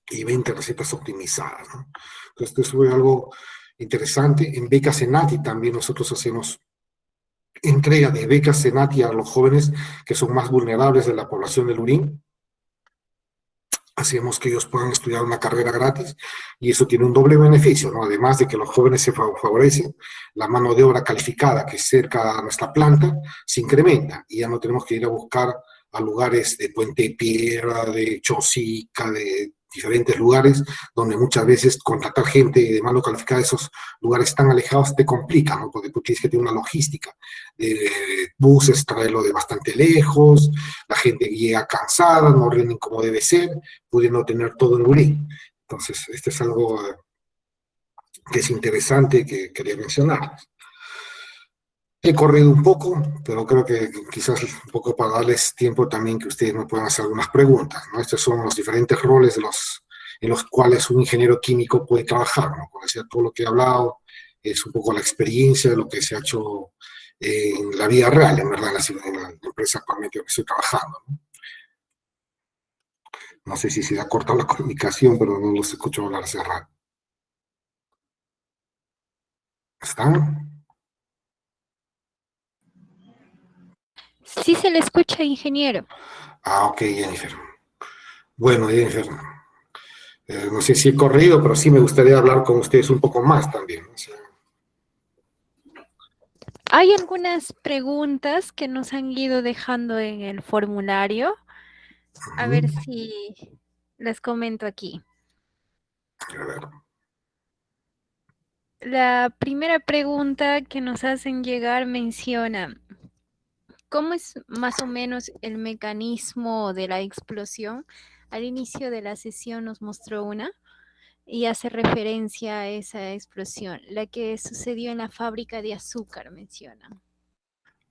Y 20 recetas optimizadas, ¿no? Entonces, esto fue algo interesante. En Becas Senati también nosotros hacemos entrega de becas Senati a los jóvenes que son más vulnerables de la población del Lurín. Hacemos que ellos puedan estudiar una carrera gratis, y eso tiene un doble beneficio, ¿no? Además de que los jóvenes se favorecen, la mano de obra calificada que es cerca a nuestra planta se incrementa, y ya no tenemos que ir a buscar a lugares de Puente Piedra, de Chosica, de diferentes lugares, donde muchas veces contratar gente de mano calificada de esos lugares tan alejados te complica, ¿no? Porque tú tienes que tener una logística de buses, traerlo de bastante lejos, la gente llega cansada, no rinden como debe ser, pudiendo tener todo en Lurín. Entonces, este es algo que es interesante que quería mencionar. He corrido un poco, pero creo que quizás un poco para darles tiempo también que ustedes me puedan hacer algunas preguntas, ¿no? Estos son los diferentes roles en los cuales un ingeniero químico puede trabajar, ¿no? Como decía, todo lo que he hablado es un poco la experiencia de lo que se ha hecho en la vida real, en verdad, en la empresa actualmente en que estoy trabajando, ¿no? No sé si se ha cortado la comunicación, pero no los escucho hablar hace rato. ¿Están? Sí se le escucha, ingeniero. Ah, ok, Jennifer. Bueno, Jennifer, no sé si he corrido, pero sí me gustaría hablar con ustedes un poco más también, ¿no? O sea, Hay algunas preguntas que nos han ido dejando en el formulario. A ver si les comento aquí. a ver. La primera pregunta que nos hacen llegar menciona, ¿cómo es más o menos el mecanismo de la explosión? Al inicio de la sesión nos mostró una y hace referencia a esa explosión, la que sucedió en la fábrica de azúcar, menciona.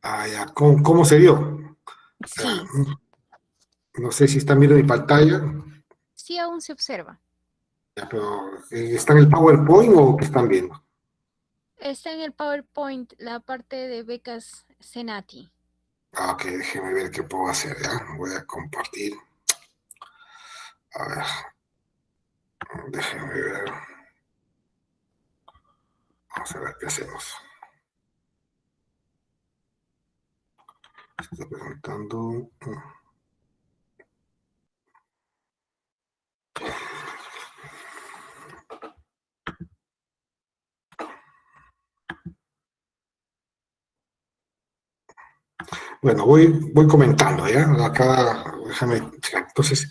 Ah, ya. ¿Cómo se dio? Sí, No sé si están viendo mi pantalla. sí aún se observa. Ya, pero, ¿está en el PowerPoint o qué están viendo? Está en el PowerPoint la parte de becas Senati. Ah, ok, déjeme ver qué puedo hacer, ¿ya? Voy a compartir. A ver, déjeme ver. Vamos a ver qué hacemos. Estoy presentando. Bueno, voy comentando, ¿ya? Acá, déjame. Entonces,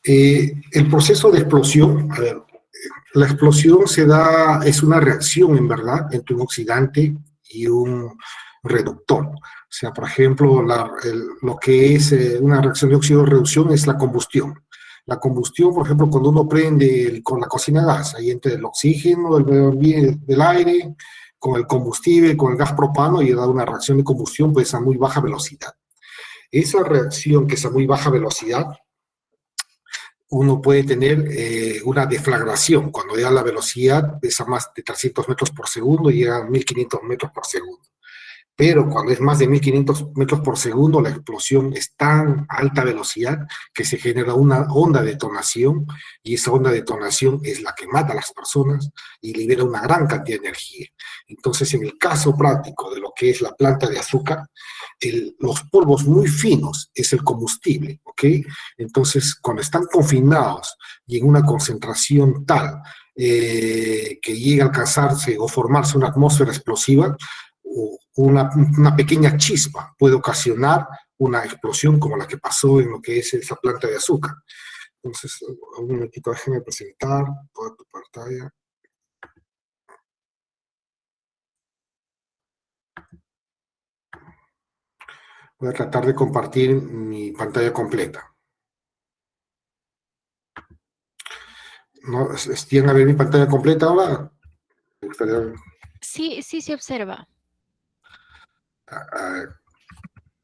el proceso de explosión, a ver, la explosión es una reacción, en verdad, entre un oxidante y un reductor. O sea, por ejemplo, lo que es una reacción de óxido-reducción es la combustión. La combustión, por ejemplo, cuando uno prende con la cocina a gas, ahí entre el oxígeno, del aire, con el combustible, con el gas propano, y da una reacción de combustión pues a muy baja velocidad. Esa reacción que es a muy baja velocidad, uno puede tener una deflagración, cuando ya la velocidad es a más de 300 metros por segundo y llega a 1500 metros por segundo. pero cuando es más de 1500 metros por segundo, la explosión es tan alta velocidad que se genera una onda de detonación, y esa onda de detonación es la que mata a las personas y libera una gran cantidad de energía. Entonces, en el caso práctico de lo que es la planta de azúcar, los polvos muy finos es el combustible, ¿ok? Entonces, cuando están confinados y en una concentración tal que llega a alcanzarse o formarse una atmósfera explosiva, una pequeña chispa puede ocasionar una explosión como la que pasó en lo que es esa planta de azúcar. Entonces, un momentito, déjenme presentar toda tu pantalla. Voy a tratar de compartir mi pantalla completa. ¿No? ¿Tienen a ver mi pantalla completa ahora? Me gustaría... Sí, sí se observa.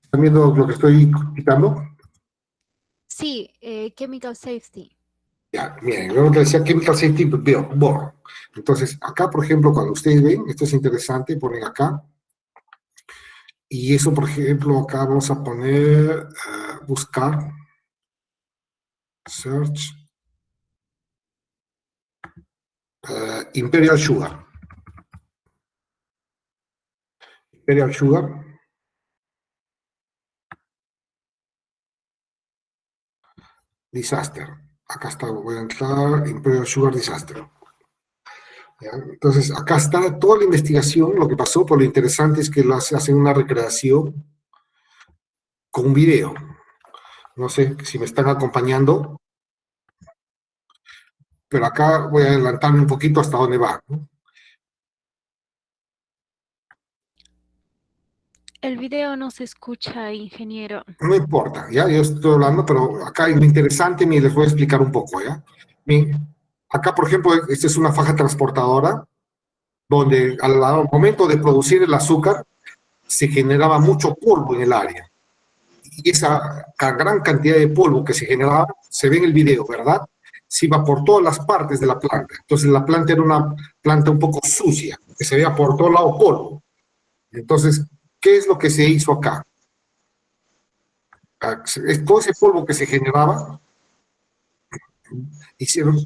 ¿Están viendo lo que estoy quitando? Sí, chemical safety. Ya, miren, lo que decía Chemical Safety, veo, borro. Entonces, acá, por ejemplo, cuando ustedes ven, esto es interesante, ponen acá, y eso, por ejemplo, acá vamos a poner, buscar, search, Imperial Sugar. Imperial Sugar. Disaster. Acá está, voy a entrar, Imperial Sugar Disaster. ¿Ya? Entonces, acá está toda la investigación, lo que pasó, pero lo interesante es que hacen una recreación con un video. No sé si me están acompañando, pero acá voy a adelantarme un poquito hasta dónde va, ¿no? El video no se escucha, ingeniero. No importa, ¿ya? Yo estoy hablando, pero acá hay lo interesante, les voy a explicar un poco, ¿ya? Acá, por ejemplo, esta es una faja transportadora, donde al momento de producir el azúcar, se generaba mucho polvo en el área. Y esa gran cantidad de polvo que se generaba, se ve en el video, ¿verdad? Se iba por todas las partes de la planta. Entonces la planta era una planta un poco sucia, que se veía por todo lado polvo. Entonces, ¿qué es lo que se hizo acá? Todo ese polvo que se generaba, hicieron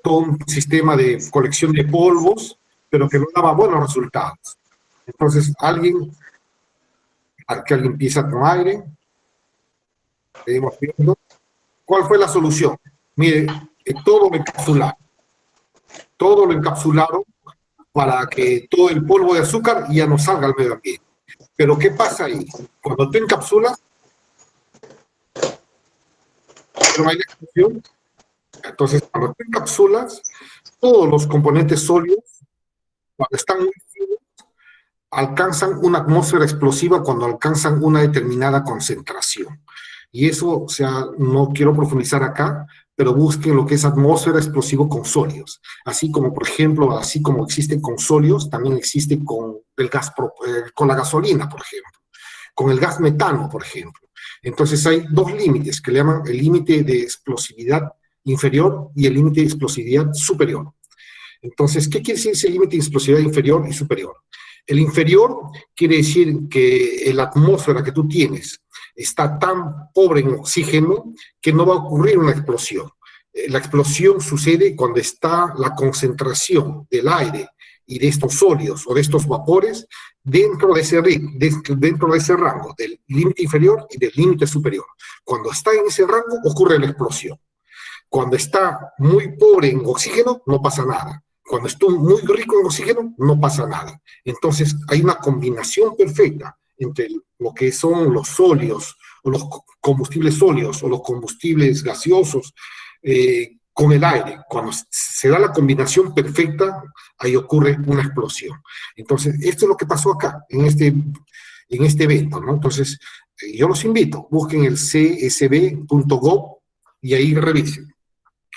todo un sistema de colección de polvos, pero que no daba buenos resultados. Entonces, que alguien empieza con aire, seguimos viendo. ¿Cuál fue la solución? Mire, todo lo encapsularon para que todo el polvo de azúcar ya no salga al medio ambiente. Pero ¿qué pasa ahí? Cuando tú encapsulas, no hay explosión. Entonces, cuando tú encapsulas, todos los componentes sólidos, cuando están muy finos, alcanzan una atmósfera explosiva cuando alcanzan una determinada concentración. Y eso, o sea, no quiero profundizar acá, pero busquen lo que es atmósfera explosivo con sólidos. Así como, por ejemplo, así como existe con sólidos, también existe con el gas, con la gasolina, por ejemplo, con el gas metano, por ejemplo. Entonces hay dos límites que le llaman el límite de explosividad inferior y el límite de explosividad superior. Entonces, ¿qué quiere decir ese límite de explosividad inferior y superior? El inferior quiere decir que la atmósfera que tú tienes está tan pobre en oxígeno que no va a ocurrir una explosión. La explosión sucede cuando está la concentración del aire y de estos sólidos o de estos vapores dentro de ese rango, del límite inferior y del límite superior. Cuando está en ese rango, ocurre la explosión. Cuando está muy pobre en oxígeno, no pasa nada. Cuando está muy rico en oxígeno, no pasa nada. Entonces, hay una combinación perfecta entre lo que son los sólidos, o los combustibles sólidos, o los combustibles gaseosos, con el aire. Cuando se da la combinación perfecta, ahí ocurre una explosión. Entonces, esto es lo que pasó acá, en este evento, ¿no? Entonces, yo los invito, busquen el csb.gov y ahí revisen.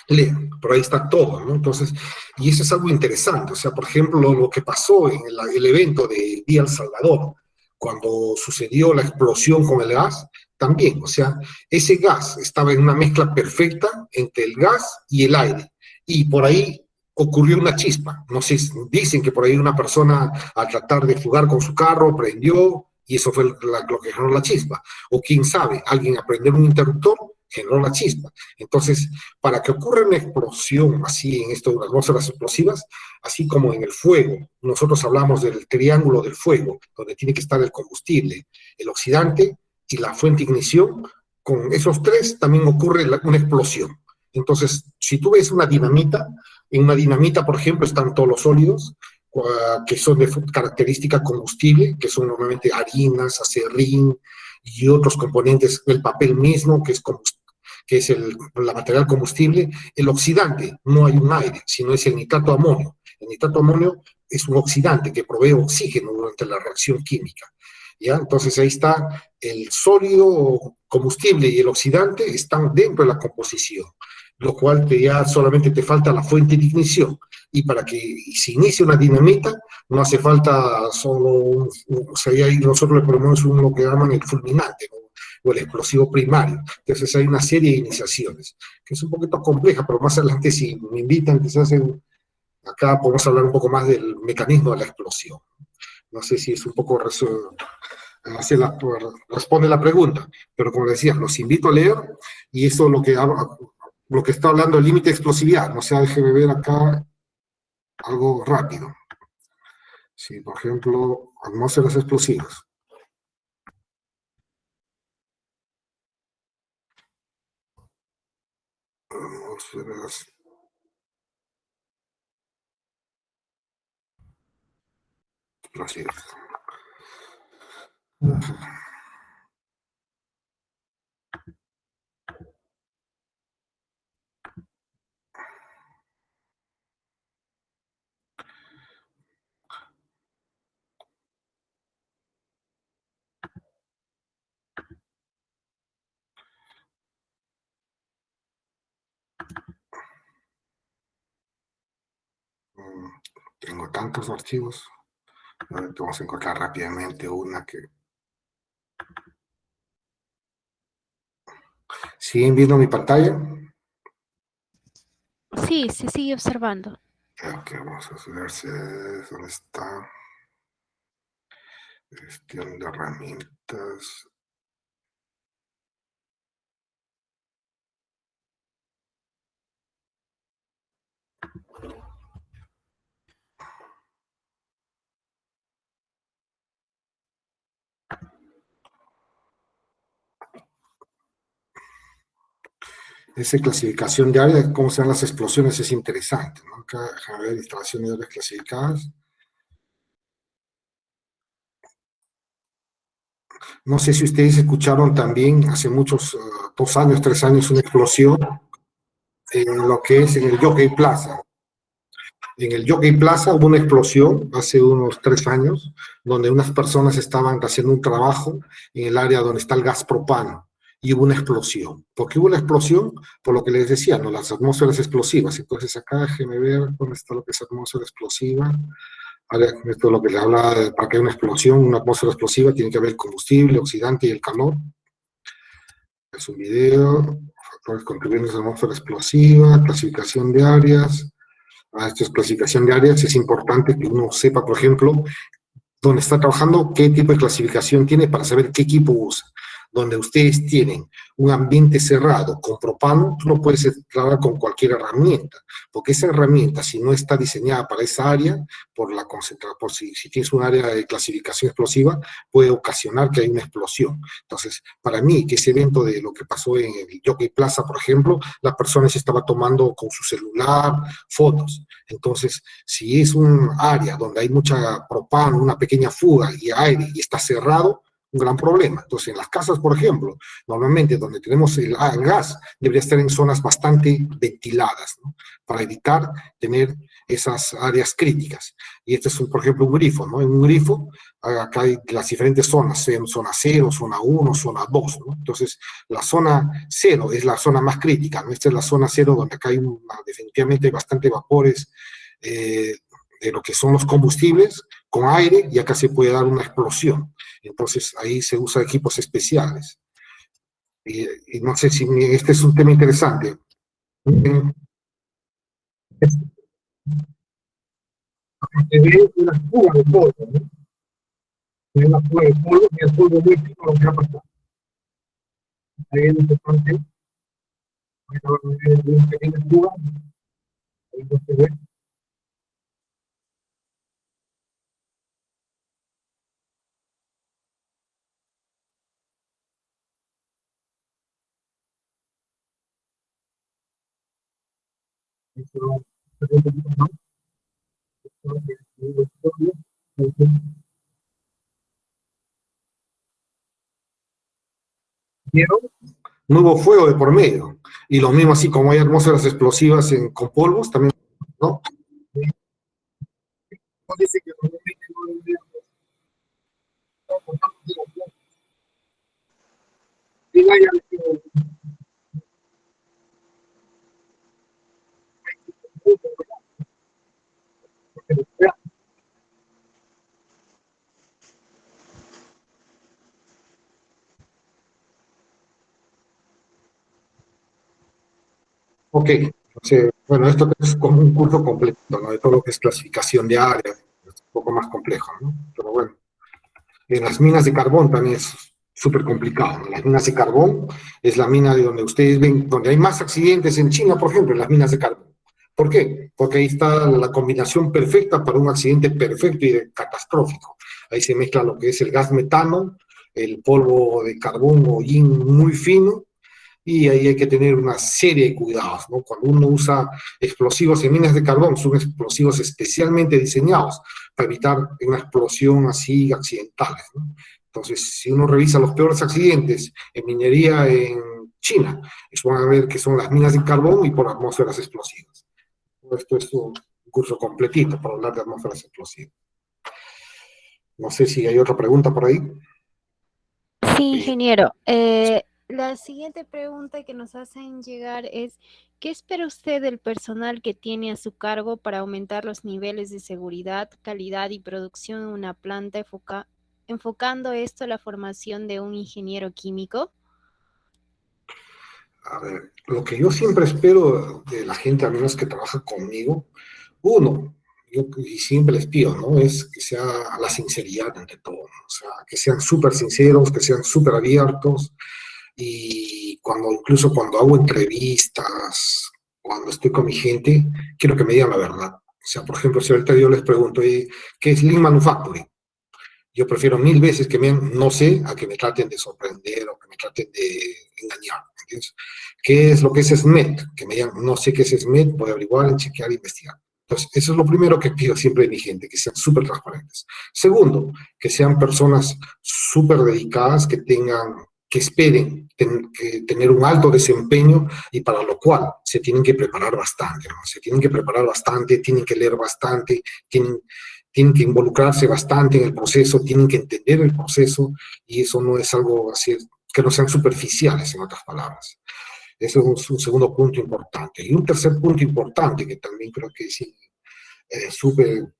Lean, pero ahí está todo, ¿no? Entonces, y eso es algo interesante, o sea, por ejemplo, lo que pasó en el evento de Vía El Salvador, cuando sucedió la explosión con el gas, también, o sea, ese gas estaba en una mezcla perfecta entre el gas y el aire, y por ahí ocurrió una chispa. No sé, dicen que por ahí una persona al tratar de fugar con su carro prendió y eso fue lo que generó la chispa. O quién sabe, alguien a prender un interruptor generó la chispa. Entonces, para que ocurra una explosión así en esto de las atmósferas explosivas, así como en el fuego, nosotros hablamos del triángulo del fuego, donde tiene que estar el combustible, el oxidante y la fuente de ignición. Con esos tres también ocurre una explosión. Entonces, si tú ves una dinamita, en una dinamita, por ejemplo, están todos los sólidos que son de característica combustible, que son normalmente harinas, acerrín y otros componentes, el papel mismo, que es la material combustible. El oxidante, no hay un aire, sino es el nitrato de amonio. El nitrato de amonio es un oxidante que provee oxígeno durante la reacción química. ¿Ya? Entonces ahí está el sólido combustible y el oxidante están dentro de la composición, lo cual ya solamente te falta la fuente de ignición. Y para que se inicie una dinamita, no hace falta solo o sea, ahí nosotros le ponemos lo que llaman el fulminante, ¿no? O el explosivo primario. Entonces hay una serie de iniciaciones, que es un poquito compleja, pero más adelante si me invitan, quizás acá podemos hablar un poco más del mecanismo de la explosión. No sé si es un poco así responde la pregunta, pero como decía, los invito a leer, y eso es lo que está hablando el límite de explosividad. O sea, déjeme ver acá algo rápido. Sí, por ejemplo, atmósferas explosivas. Atmósferas explosivas. Tengo tantos archivos. Vamos a encontrar rápidamente una que... ¿Siguen viendo mi pantalla? Sí, se sigue observando. Ok, vamos a ver dónde está. Gestión de herramientas. Esa clasificación de áreas, cómo se dan las explosiones, es interesante, ¿no? Acá, a ver, instalaciones de áreas clasificadas. No sé si ustedes escucharon también hace muchos, 2 años, 3 años, una explosión en lo que es en el Jockey Plaza. En el Jockey Plaza hubo una explosión hace unos 3 años, donde unas personas estaban haciendo un trabajo en el área donde está el gas propano, y hubo una explosión. ¿Por qué hubo una explosión? Por lo que les decía, ¿no? Las atmósferas explosivas. Entonces acá, déjenme ver dónde está lo que es atmósfera explosiva. Esto es lo que le habla, para que haya una explosión, una atmósfera explosiva, tiene que haber el combustible, oxidante y el calor. Es un video, factores contribuyentes a la atmósfera explosiva, clasificación de áreas. Esta es clasificación de áreas, es importante que uno sepa, por ejemplo, dónde está trabajando, qué tipo de clasificación tiene para saber qué equipo usa. Donde ustedes tienen un ambiente cerrado con propano, tú no puedes entrar con cualquier herramienta, porque esa herramienta, si no está diseñada para esa área, si tienes un área de clasificación explosiva, puede ocasionar que haya una explosión. Entonces, para mí, que ese evento de lo que pasó en el Jockey Plaza, por ejemplo, la persona se estaba tomando con su celular fotos. Entonces, si es un área donde hay mucha propano, una pequeña fuga y aire y está cerrado, un gran problema. Entonces, en las casas, por ejemplo, normalmente donde tenemos el gas, debería estar en zonas bastante ventiladas, ¿no? Para evitar tener esas áreas críticas. Y este es, por ejemplo, un grifo, ¿no? En un grifo, acá hay las diferentes zonas, zona 0, zona 1, zona 2, ¿no? Entonces, la zona 0 es la zona más crítica, ¿no? Esta es la zona 0 donde acá hay definitivamente bastante vapores, de lo que son los combustibles con aire, y acá se puede dar una explosión. Entonces ahí se usa equipos especiales. Y no sé si este es un tema interesante. Se ve una fuga de polvo, ¿no? Se ve una fuga de polvo y el polvo muy fino lo que ha pasado. Ahí es importante, una pequeña fuga, ahí no se ve. Eso, se ve un poquito más, ¿vieron? No hubo fuego de por medio. Y lo mismo así como hay atmósferas explosivas con polvos, también, ¿no? Dice que ok, bueno, esto es como un curso completo, ¿no? De todo lo que es clasificación de áreas, es un poco más complejo, ¿no? Pero bueno, en las minas de carbón también es súper complicado, ¿no? Las minas de carbón es la mina de donde ustedes ven, donde hay más accidentes en China, por ejemplo, en las minas de carbón. ¿Por qué? Porque ahí está la combinación perfecta para un accidente perfecto y catastrófico. Ahí se mezcla lo que es el gas metano, el polvo de carbón o yin muy fino, y ahí hay que tener una serie de cuidados, ¿no? Cuando uno usa explosivos en minas de carbón, son explosivos especialmente diseñados para evitar una explosión así accidental, ¿no? Entonces, si uno revisa los peores accidentes en minería en China, van a ver que son las minas de carbón y por atmósferas explosivas. Esto es un curso completito para hablar de atmósferas explosivas. No sé si hay otra pregunta por ahí. Sí, ingeniero. La siguiente pregunta que nos hacen llegar es, ¿qué espera usted del personal que tiene a su cargo para aumentar los niveles de seguridad, calidad y producción en una planta, enfocando esto a la formación de un ingeniero químico? A ver, lo que yo siempre espero de la gente, al menos que trabaja conmigo, uno, yo y siempre les pido, ¿no? Es que sea la sinceridad ante todo, ¿no? O sea, que sean súper sinceros, que sean súper abiertos y incluso cuando hago entrevistas, cuando estoy con mi gente, quiero que me digan la verdad. O sea, por ejemplo, si ahorita yo les pregunto, ¿qué es Lean Manufacturing? Yo prefiero mil veces que me no sé a que me traten de sorprender o que me traten de engañar. ¿Entiendes? ¿Qué es lo que es SMET? Que me digan, no sé qué es SMET, voy a averiguar, chequear, investigar. Entonces, eso es lo primero que pido siempre de mi gente, que sean súper transparentes. Segundo, que sean personas súper dedicadas, que esperen que tener un alto desempeño y para lo cual se tienen que preparar bastante, ¿no? Se tienen que preparar bastante, tienen que leer bastante, tienen que involucrarse bastante en el proceso, tienen que entender el proceso y eso no es algo así, que no sean superficiales, en otras palabras. Eso es un segundo punto importante. Y un tercer punto importante que también creo que es súper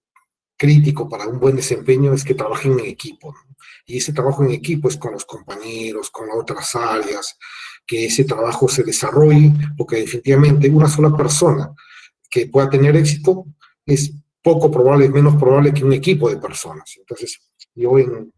crítico para un buen desempeño es que trabajen en equipo, ¿no? Y ese trabajo en equipo es con los compañeros, con otras áreas, que ese trabajo se desarrolle, porque definitivamente una sola persona que pueda tener éxito es poco probable, es menos probable que un equipo de personas. Entonces, yo en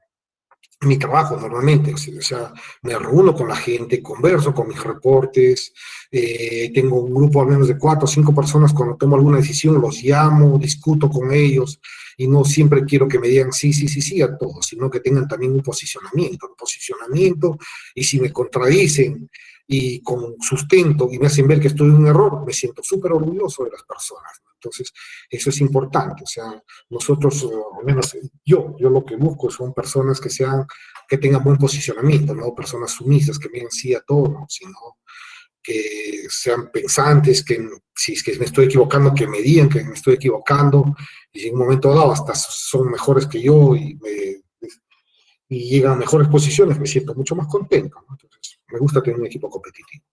mi trabajo normalmente, o sea, me reúno con la gente, converso con mis reportes, tengo un grupo al menos de 4 o 5 personas, cuando tomo alguna decisión los llamo, discuto con ellos y no siempre quiero que me digan sí, sí, sí, sí a todo, sino que tengan también un posicionamiento y si me contradicen y con sustento y me hacen ver que estoy en un error, me siento súper orgulloso de las personas, ¿no? Entonces, eso es importante, o sea, nosotros, al menos yo lo que busco son personas que tengan buen posicionamiento, no personas sumisas que miren sí a todo, ¿no? Sino que sean pensantes, que si es que me estoy equivocando, que me digan que me estoy equivocando, y en un momento dado hasta son mejores que yo y llegan a mejores posiciones, me siento mucho más contento, ¿no? Entonces, me gusta tener un equipo competitivo.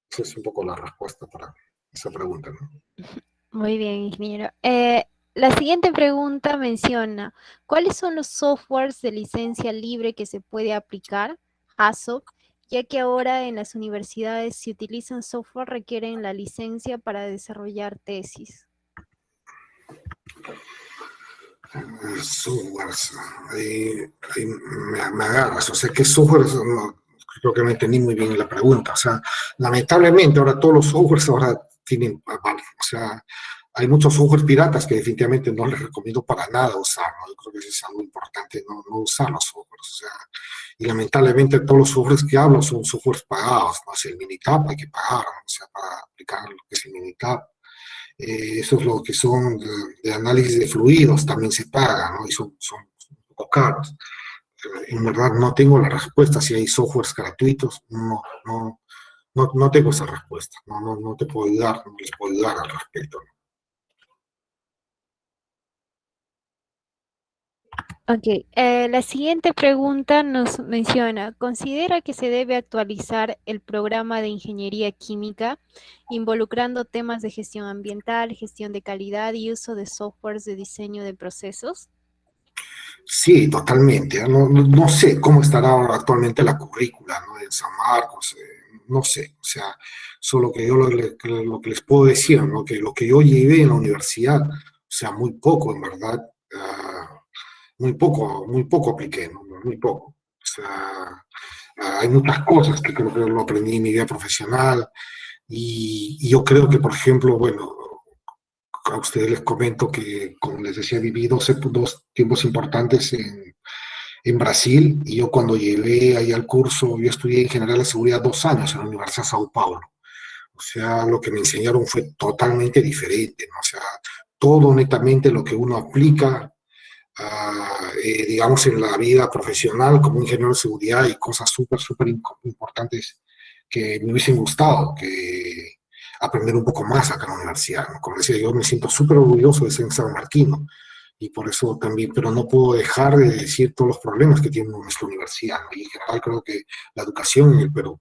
Esa es un poco la respuesta para esa pregunta, ¿no? Muy bien, ingeniero. La siguiente pregunta menciona, ¿cuáles son los softwares de licencia libre que se puede aplicar, ASOP, ya que ahora en las universidades si utilizan software requieren la licencia para desarrollar tesis? Softwares, me agarras, o sea, ¿qué softwares? No, creo que no entendí muy bien la pregunta, o sea, lamentablemente ahora todos los softwares ahora tienen, vale, o sea, hay muchos softwares piratas que definitivamente no les recomiendo para nada usar, ¿no? Yo creo que eso es algo importante, no usar los softwares, o sea, y lamentablemente todos los softwares que hablo son softwares pagados, ¿no? O sea, el Minitab hay que pagar, ¿no? O sea, para aplicar lo que es el Minitab. Eso es lo que son de análisis de fluidos, también se paga, ¿no? Y son un poco caros. En verdad no tengo la respuesta si hay softwares gratuitos, no tengo esa respuesta, no te puedo ayudar, no les puedo ayudar al respecto, ¿no? Ok, la siguiente pregunta nos menciona, ¿considera que se debe actualizar el programa de ingeniería química involucrando temas de gestión ambiental, gestión de calidad y uso de softwares de diseño de procesos? Sí, totalmente. No sé cómo estará ahora actualmente la currícula, ¿no? En San Marcos, no sé. O sea, solo que yo lo que les puedo decir, ¿no? Que lo que yo llevé en la universidad, o sea, muy poco, en verdad, muy poco apliqué, ¿no? Muy poco. O sea, hay muchas cosas que creo que lo aprendí en mi vida profesional y yo creo que, por ejemplo, bueno, a ustedes les comento que, como les decía, viví dos tiempos importantes en Brasil, y yo cuando llegué ahí al curso, yo estudié en general de seguridad 2 años en la Universidad de Sao Paulo. O sea, lo que me enseñaron fue totalmente diferente, ¿no? O sea, todo netamente lo que uno aplica, digamos, en la vida profesional como ingeniero de seguridad, y cosas súper importantes que me hubiesen gustado, que aprender un poco más acá en la universidad, ¿no? Como decía, yo me siento súper orgulloso de ser en San Martino, y por eso también, pero no puedo dejar de decir todos los problemas que tiene nuestra universidad, ¿no? Y en general creo que la educación en el Perú,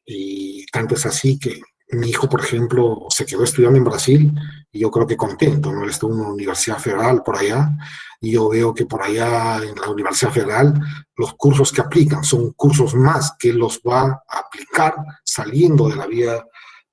y tanto es así que mi hijo, por ejemplo, se quedó estudiando en Brasil, y yo creo que contento, ¿no? Él está en una universidad federal por allá, y yo veo que por allá en la Universidad Federal los cursos que aplican son cursos más que él los va a aplicar saliendo de la vida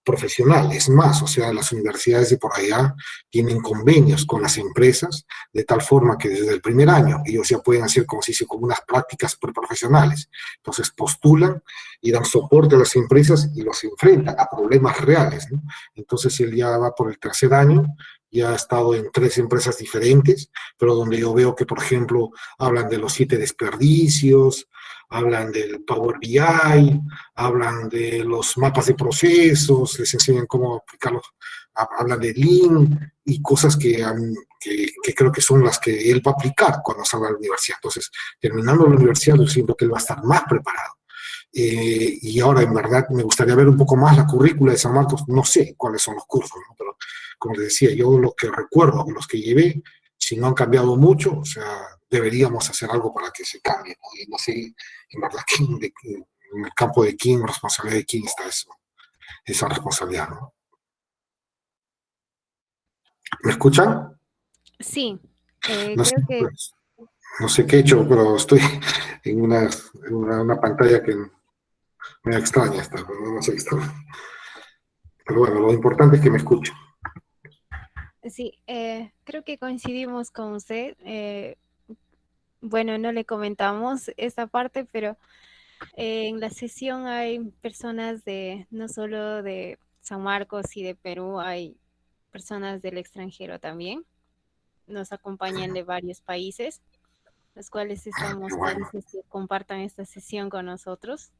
profesional. Es más, o sea, las universidades de por allá tienen convenios con las empresas, de tal forma que desde el primer año ellos ya pueden hacer, como se dice, como unas prácticas preprofesionales. Entonces postulan y dan soporte a las empresas y los enfrentan a problemas reales, ¿no? Entonces él ya va por el tercer año, ya ha estado en 3 empresas diferentes, pero donde yo veo que, por ejemplo, hablan de los 7 desperdicios, hablan del Power BI, hablan de los mapas de procesos, les enseñan cómo aplicarlos, hablan de Lean y cosas que creo que son las que él va a aplicar cuando salga a la universidad. Entonces, terminando la universidad, yo siento que él va a estar más preparado. Y ahora, en verdad, me gustaría ver un poco más la currícula de San Marcos. No sé cuáles son los cursos, ¿no? Pero como les decía, yo lo que recuerdo, los que llevé, si no han cambiado mucho, o sea, deberíamos hacer algo para que se cambie, ¿no? Y no sé, en verdad, en el campo de quién, responsabilidad de quién está eso, esa responsabilidad, ¿no? ¿Me escuchan? Sí, No sé, creo que pues, no sé qué he hecho, pero estoy en una pantalla que me extraña, no sé qué está. Pero bueno, lo importante es que me escuchen. sí, creo que coincidimos con usted. Bueno, no le comentamos esta parte, pero en la sesión hay personas de no solo de San Marcos y de Perú, hay personas del extranjero también. Nos acompañan de varios países, los cuales Qué estamos bueno. felices que compartan esta sesión con nosotros.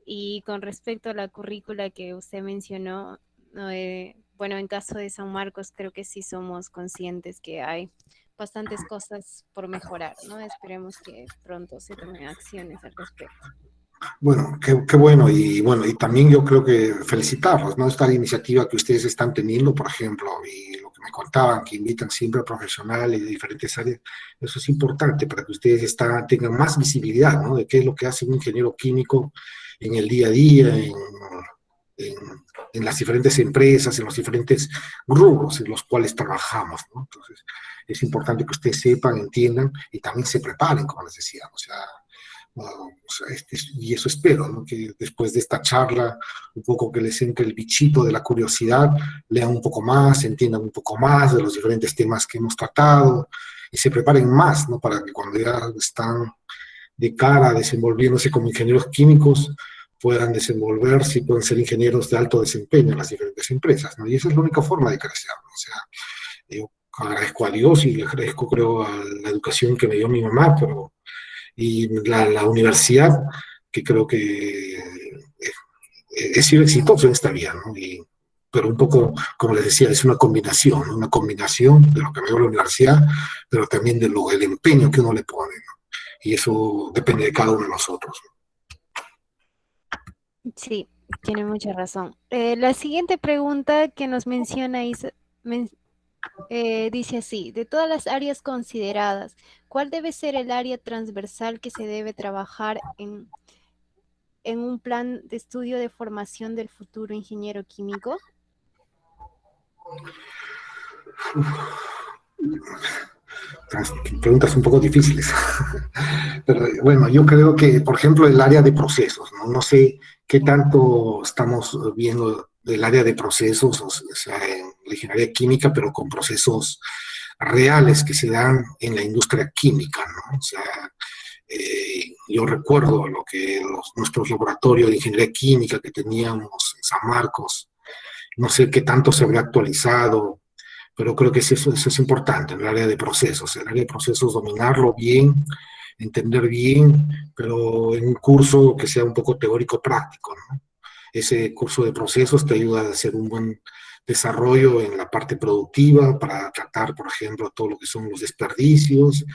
Y con respecto a la currícula que usted mencionó, no, bueno, en caso de San Marcos, creo que sí somos conscientes que hay bastantes cosas por mejorar, ¿no? Esperemos que pronto se tomen acciones al respecto. Bueno, qué bueno, y bueno, y también yo creo que felicitarlos, ¿no? Esta iniciativa que ustedes están teniendo, por ejemplo, y lo que me contaban, que invitan siempre a profesionales de diferentes áreas, eso es importante para que ustedes tengan más visibilidad, ¿no? De qué es lo que hace un ingeniero químico en el día a día, en, en las diferentes empresas, en los diferentes rubros en los cuales trabajamos, ¿no? Entonces, es importante que ustedes sepan, entiendan y también se preparen, como les decía, o sea, O sea, y eso espero, ¿no? Que después de esta charla, un poco que les entre el bichito de la curiosidad, lean un poco más, entiendan un poco más de los diferentes temas que hemos tratado y se preparen más, ¿no? Para que cuando ya están de cara desenvolviéndose como ingenieros químicos, puedan desenvolverse y puedan ser ingenieros de alto desempeño en las diferentes empresas, ¿no? Y esa es la única forma de crecer, ¿no? O sea, yo agradezco a Dios y le agradezco, creo, a la educación que me dio mi mamá, pero y la universidad, que creo que he sido exitoso en esta vida, ¿no? Pero un poco, como les decía, es una combinación, ¿no? Una combinación de lo que me dio la universidad, pero también del empeño que uno le pone, ¿no? Y eso depende de cada uno de nosotros, ¿no? Sí, tiene mucha razón. La siguiente pregunta que nos menciona dice así, de todas las áreas consideradas, ¿cuál debe ser el área transversal que se debe trabajar en un plan de estudio de formación del futuro ingeniero químico? Preguntas un poco difíciles. Pero bueno, yo creo que, por ejemplo, el área de procesos, ¿no? No sé qué tanto estamos viendo del área de procesos, o sea, en la ingeniería química, pero con procesos reales que se dan en la industria química, ¿no? O sea, yo recuerdo lo que nuestros laboratorios de ingeniería química que teníamos en San Marcos, no sé qué tanto se habría actualizado, pero creo que eso es importante en el área de procesos. El área de procesos, dominarlo bien, entender bien, pero en un curso que sea un poco teórico-práctico, ¿no? Ese curso de procesos te ayuda a hacer un buen desarrollo en la parte productiva para tratar, por ejemplo, todo lo que son los desperdicios,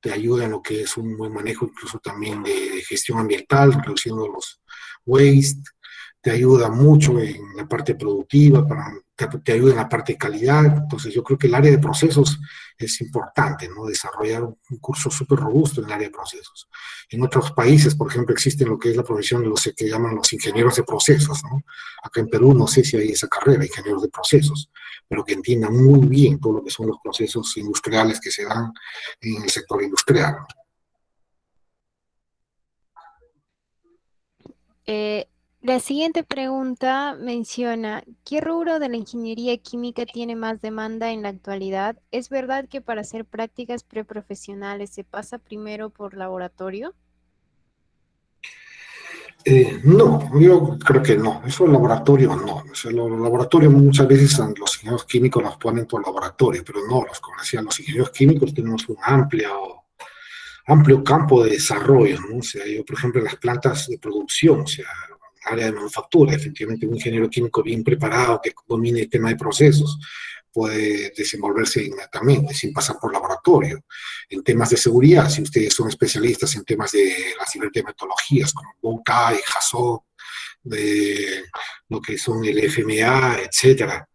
te ayuda en lo que es un buen manejo incluso también de gestión ambiental, reduciendo los waste, te ayuda mucho en la parte productiva, te ayuda en la parte de calidad. Entonces yo creo que el área de procesos es importante, ¿no? Desarrollar un curso súper robusto en el área de procesos. En otros países, por ejemplo, existe lo que es la profesión de los que llaman los ingenieros de procesos, ¿no? Acá en Perú no sé si hay esa carrera, ingenieros de procesos, pero que entiendan muy bien todo lo que son los procesos industriales que se dan en el sector industrial, ¿no? La siguiente pregunta menciona, ¿qué rubro de la ingeniería química tiene más demanda en la actualidad? ¿Es verdad que para hacer prácticas preprofesionales se pasa primero por laboratorio? No, yo creo que no. Eso el laboratorio no. O sea, los laboratorios muchas veces los ingenieros químicos los ponen por laboratorio, pero no, como decían, los ingenieros químicos tenemos un amplio campo de desarrollo, ¿no? O sea, yo, por ejemplo, en las plantas de producción, o sea, área de manufactura, efectivamente, un ingeniero químico bien preparado que domine el tema de procesos puede desenvolverse inmediatamente, sin pasar por laboratorio. En temas de seguridad, si ustedes son especialistas en temas de las diferentes metodologías, como BOWTI, HACCP, de lo que son el FMA, etcétera,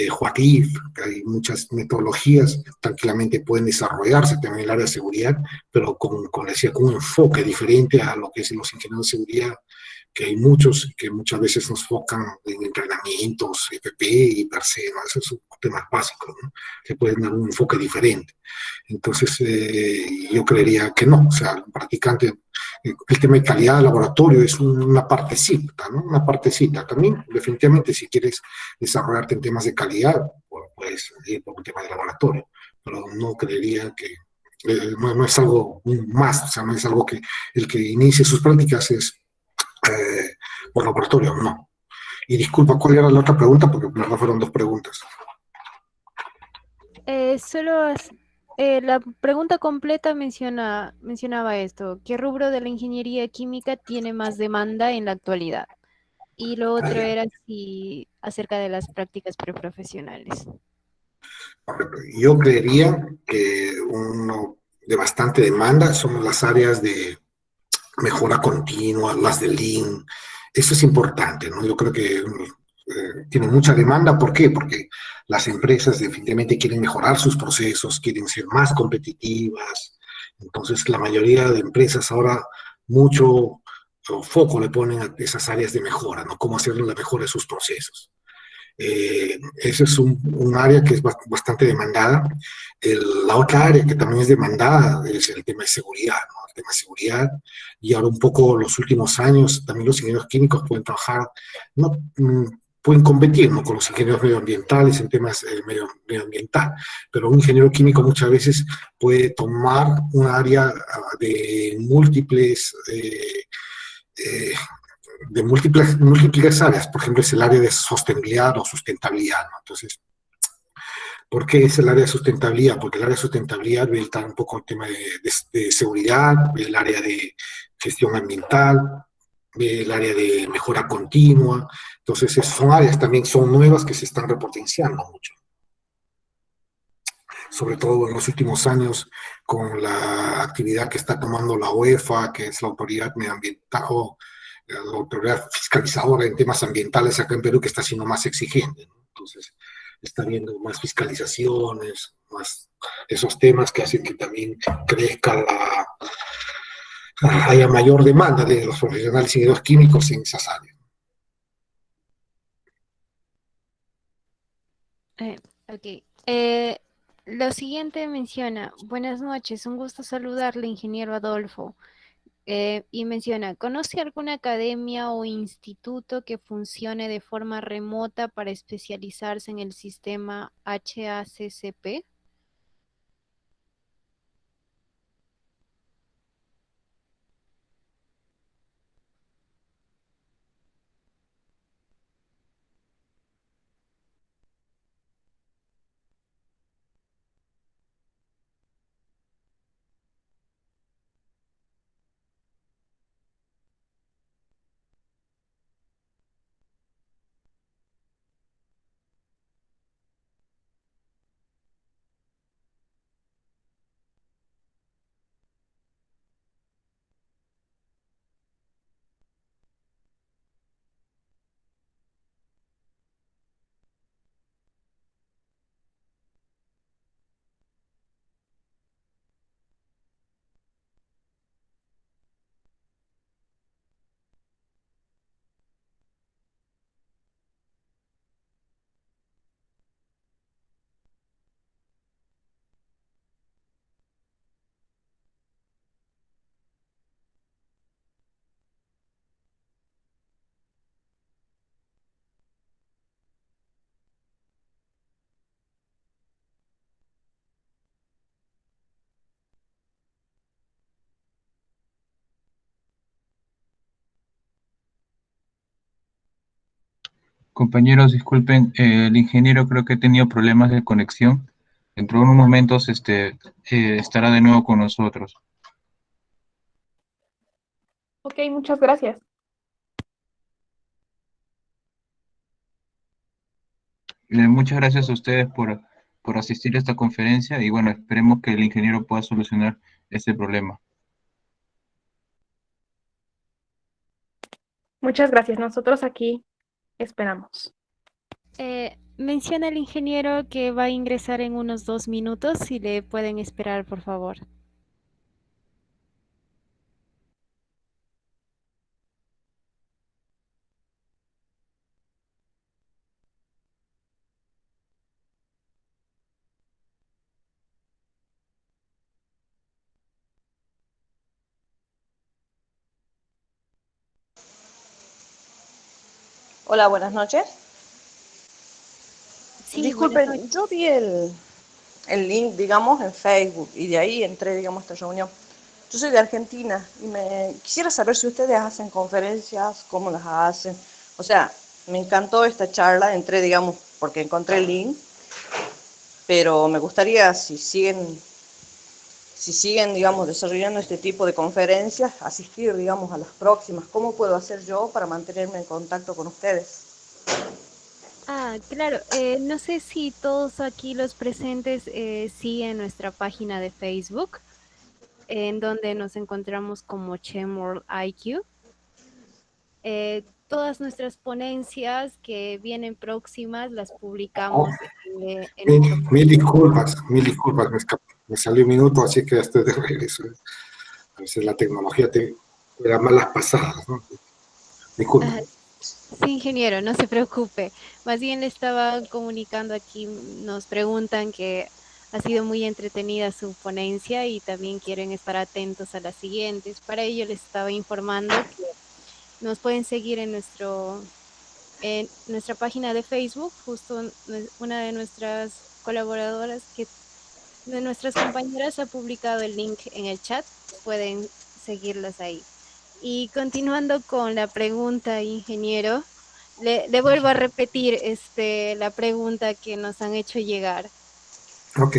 Juatif, hay muchas metodologías, tranquilamente pueden desarrollarse también en el área de seguridad, pero decía, con un enfoque diferente a lo que es los ingenieros de seguridad, que hay muchos que muchas veces nos enfocan en entrenamientos, FP y per se, ¿no? Esos son temas básicos, ¿no? Que pueden dar un enfoque diferente. Entonces, yo creería que no, o sea, el practicante, el tema de calidad de laboratorio es una partecita, ¿no? Una partecita. También, definitivamente, si quieres desarrollarte en temas de calidad, puedes ir por un tema de laboratorio, pero no creería que, no es algo más, o sea, no es algo que el que inicie sus prácticas es por laboratorio, no. Y disculpa, ¿cuál era la otra pregunta? Porque la verdad fueron dos preguntas. La pregunta completa mencionaba esto, ¿qué rubro de la ingeniería química tiene más demanda en la actualidad? Y lo otro era acerca de las prácticas preprofesionales. Yo creería que uno de bastante demanda son las áreas de mejora continua, las de Lean. Eso es importante, ¿no? Yo creo que tiene mucha demanda. ¿Por qué? Porque las empresas definitivamente quieren mejorar sus procesos, quieren ser más competitivas. Entonces, la mayoría de empresas ahora mucho foco le ponen a esas áreas de mejora, ¿no? Cómo hacer la mejora de sus procesos. Ese es un área que es bastante demandada. La otra área que también es demandada es el tema de seguridad, ¿no? El tema de seguridad, y ahora un poco los últimos años también los ingenieros químicos pueden trabajar, no, pueden competir, ¿no?, con los ingenieros medioambientales en temas medioambiental, pero un ingeniero químico muchas veces puede tomar un área de múltiples múltiples áreas. Por ejemplo, es el área de sostenibilidad o sustentabilidad, ¿no? Entonces, ¿por qué es el área de sustentabilidad? Porque el área de sustentabilidad ve un poco el tema de seguridad, ve el área de gestión ambiental, ve el área de mejora continua. Entonces, son áreas también, son nuevas que se están repotenciando mucho. Sobre todo en los últimos años, con la actividad que está tomando la UEFA, que es la autoridad medioambiental, o la autoridad fiscalizadora en temas ambientales acá en Perú, que está siendo más exigente, ¿no? Entonces, está habiendo más fiscalizaciones, más esos temas que hacen que también crezca haya mayor demanda de los profesionales ingenieros químicos en esas áreas. Ok. Lo siguiente menciona, buenas noches, un gusto saludarle, ingeniero Adolfo. Y menciona, ¿conoce alguna academia o instituto que funcione de forma remota para especializarse en el sistema HACCP? Compañeros, disculpen, el ingeniero creo que ha tenido problemas de conexión. Dentro de unos momentos estará de nuevo con nosotros. Ok, muchas gracias. Muchas gracias a ustedes por asistir a esta conferencia y bueno, esperemos que el ingeniero pueda solucionar este problema. Muchas gracias. Nosotros aquí esperamos. Menciona el ingeniero que va a ingresar en unos 2 minutos, si le pueden esperar, por favor. Hola, buenas noches. Sí, buenas noches. Disculpen, yo vi el link, digamos, en Facebook y de ahí entré, digamos, a esta reunión. Yo soy de Argentina y me quisiera saber si ustedes hacen conferencias, cómo las hacen. O sea, me encantó esta charla, entré, digamos, porque encontré el link, pero me gustaría si siguen, digamos, desarrollando este tipo de conferencias, asistir, digamos, a las próximas. ¿Cómo puedo hacer yo para mantenerme en contacto con ustedes? Claro, no sé si todos aquí los presentes siguen nuestra página de Facebook, en donde nos encontramos como Chemworld IQ. Todas nuestras ponencias que vienen próximas las Oh, publicamos en nuestro mil Facebook. disculpas, me salió un minuto, así que ya estoy de regreso. A veces la tecnología te da malas pasadas, ¿no? Disculpa. Sí, ingeniero, no se preocupe. Más bien le estaba comunicando aquí, nos preguntan que ha sido muy entretenida su ponencia y también quieren estar atentos a las siguientes. Para ello les estaba informando que nos pueden seguir en nuestra página de Facebook, justo una de nuestras colaboradoras, de nuestras compañeras ha publicado el link en el chat, pueden seguirlas ahí. Y continuando con la pregunta, ingeniero, le vuelvo a repetir la pregunta que nos han hecho llegar. Ok.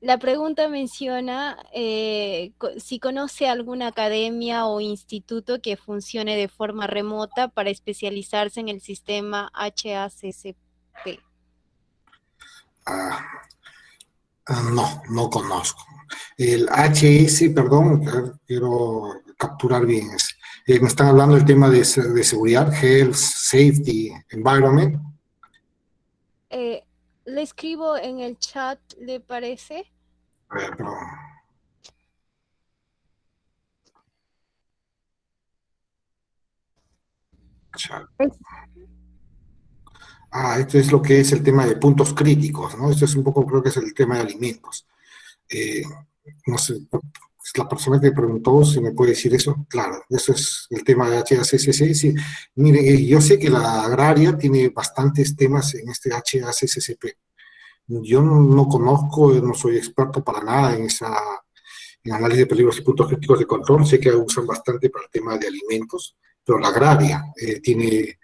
La pregunta menciona si conoce alguna academia o instituto que funcione de forma remota para especializarse en el sistema HACCP. No conozco. El HS, perdón, quiero capturar bien. Me están hablando del tema de seguridad, Health, Safety, Environment. Le escribo en el chat, ¿le parece? A ver, perdón. Chat. Esto es lo que es el tema de puntos críticos, ¿no? Esto es un poco, creo que es el tema de alimentos. No sé, la persona que preguntó si me puede decir eso. Claro, eso es el tema de HACCP. Sí. Mire, yo sé que la agraria tiene bastantes temas en este HACCP. Yo no conozco, no soy experto para nada en análisis de peligros y puntos críticos de control. Sé que usan bastante para el tema de alimentos, pero la agraria tiene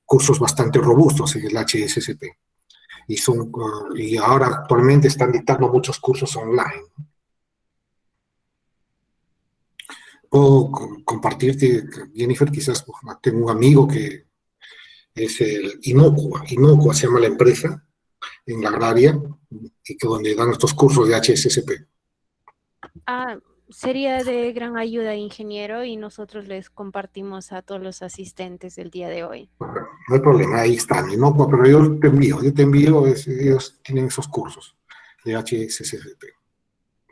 cursos bastante robustos en el HACCP. Y ahora actualmente están dictando muchos cursos online. Puedo compartirte, Jennifer, quizás tengo un amigo que es el Inocua se llama la empresa, en la agraria, y que donde dan estos cursos de HACCP. Sería de gran ayuda, ingeniero, y nosotros les compartimos a todos los asistentes el día de hoy. No hay problema, ahí están, Inocua, pero yo te envío, ellos tienen esos cursos de HACCP.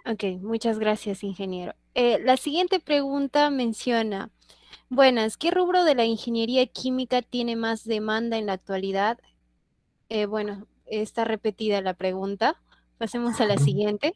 Ok, muchas gracias, ingeniero. La siguiente pregunta menciona, buenas, ¿qué rubro de la ingeniería química tiene más demanda en la actualidad? Bueno, está repetida la pregunta. Pasemos a la siguiente.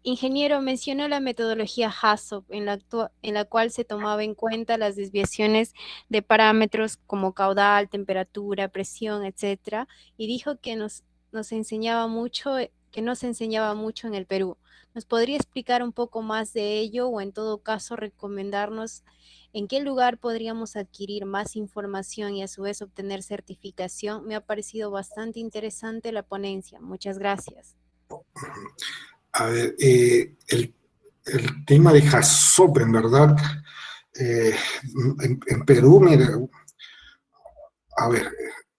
Ingeniero, mencionó la metodología HACCP, en la cual se tomaba en cuenta las desviaciones de parámetros como caudal, temperatura, presión, etcétera, y dijo que nos enseñaba mucho, que no se enseñaba mucho en el Perú. ¿Nos podría explicar un poco más de ello o en todo caso recomendarnos en qué lugar podríamos adquirir más información y a su vez obtener certificación? Me ha parecido bastante interesante la ponencia. Muchas gracias. A ver, el tema de HACCP, en verdad, en Perú, mira, a ver,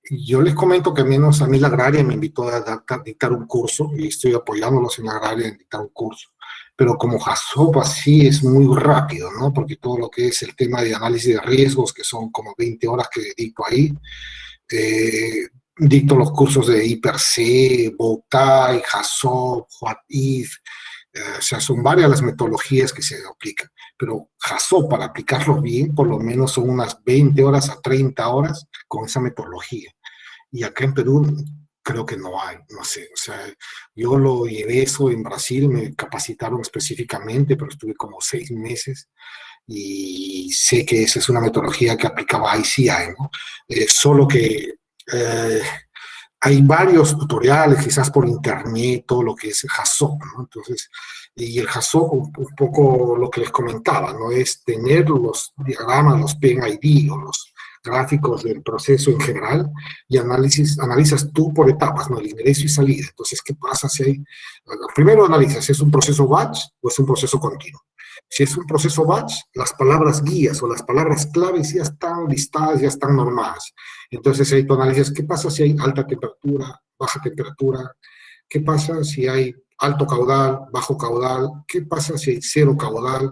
yo les comento que al menos a mí la agraria me invitó a dictar un curso, y estoy apoyándolos en la agraria en dictar un curso, pero como HACCP así es muy rápido, ¿no? Porque todo lo que es el tema de análisis de riesgos, que son como 20 horas que dicto ahí, dicto los cursos de IPRC, BOCAI, HACCP, What If, o sea, son varias las metodologías que se aplican, pero HACCP, para aplicarlo bien, por lo menos son unas 20 horas a 30 horas con esa metodología. Y acá en Perú creo que no hay, no sé, o sea, yo lo llevé eso en Brasil, me capacitaron específicamente, pero estuve como 6 meses, y sé que esa es una metodología que aplicaba ICI, ¿no? Solo que hay varios tutoriales, quizás por internet, todo lo que es HACCP, ¿no? Entonces, y el HACCP, un poco lo que les comentaba, ¿no? Es tener los diagramas, los PID o los gráficos del proceso en general, y analizas tú por etapas, ¿no? El ingreso y salida. Entonces, ¿qué pasa si hay? Primero analizas, ¿es un proceso batch o es un proceso continuo? Si es un proceso batch, las palabras guías o las palabras claves ya están listadas, ya están normadas. Entonces ahí tú analizas, ¿qué pasa si hay alta temperatura, baja temperatura? ¿Qué pasa si hay alto caudal, bajo caudal? ¿Qué pasa si hay cero caudal?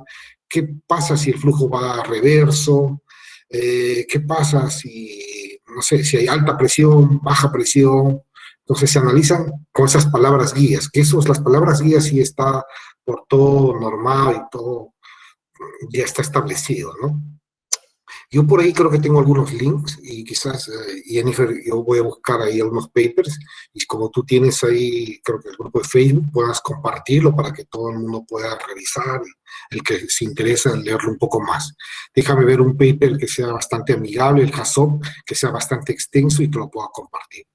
¿Qué pasa si el flujo va a reverso? ¿Qué pasa si, no sé, si hay alta presión, baja presión? Entonces se analizan con esas palabras guías, que las palabras guías sí está por todo normal y todo ya está establecido, ¿no? Yo por ahí creo que tengo algunos links y quizás, Jennifer, yo voy a buscar ahí algunos papers y como tú tienes ahí, creo que el grupo de Facebook, puedas compartirlo para que todo el mundo pueda revisar, y el que se interesa en leerlo un poco más. Déjame ver un paper que sea bastante amigable, el HACCP, que sea bastante extenso y te lo pueda compartir.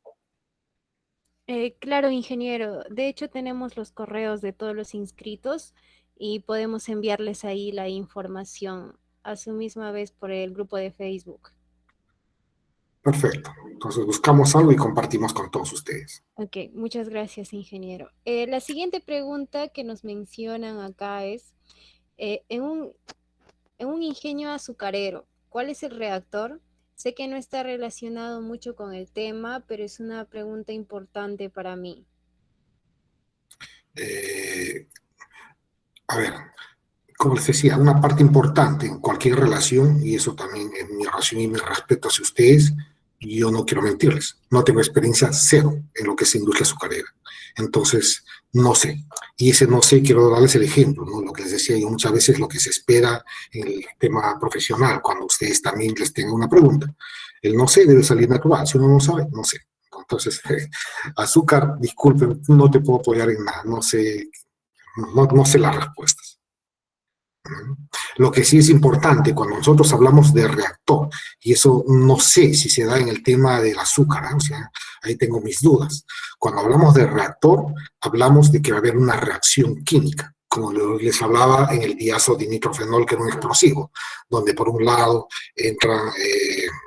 Claro, ingeniero. De hecho, tenemos los correos de todos los inscritos y podemos enviarles ahí la información a su misma vez por el grupo de Facebook. Perfecto. Entonces buscamos algo y compartimos con todos ustedes. Ok, muchas gracias, ingeniero. La siguiente pregunta que nos mencionan acá es, en un ingenio azucarero, ¿cuál es el reactor? Sé que no está relacionado mucho con el tema, pero es una pregunta importante para mí. A ver, como les decía, una parte importante en cualquier relación, y eso también es mi relación y mi respeto hacia ustedes, yo no quiero mentirles, no tengo experiencia cero en lo que es industria azucarera. Entonces, no sé. Y ese no sé, quiero darles el ejemplo, ¿no? Lo que les decía yo muchas veces, lo que se espera en el tema profesional, cuando ustedes también les tengan una pregunta. El no sé debe salir natural, si uno no sabe, no sé. Entonces, azúcar, disculpen, no te puedo apoyar en nada, no sé, no sé las respuestas. Lo que sí es importante cuando nosotros hablamos de reactor, y eso no sé si se da en el tema del azúcar, ¿eh? O sea, ahí tengo mis dudas. Cuando hablamos de reactor, hablamos de que va a haber una reacción química, como les hablaba en el diazodinitrofenol, que era un explosivo, donde por un lado entran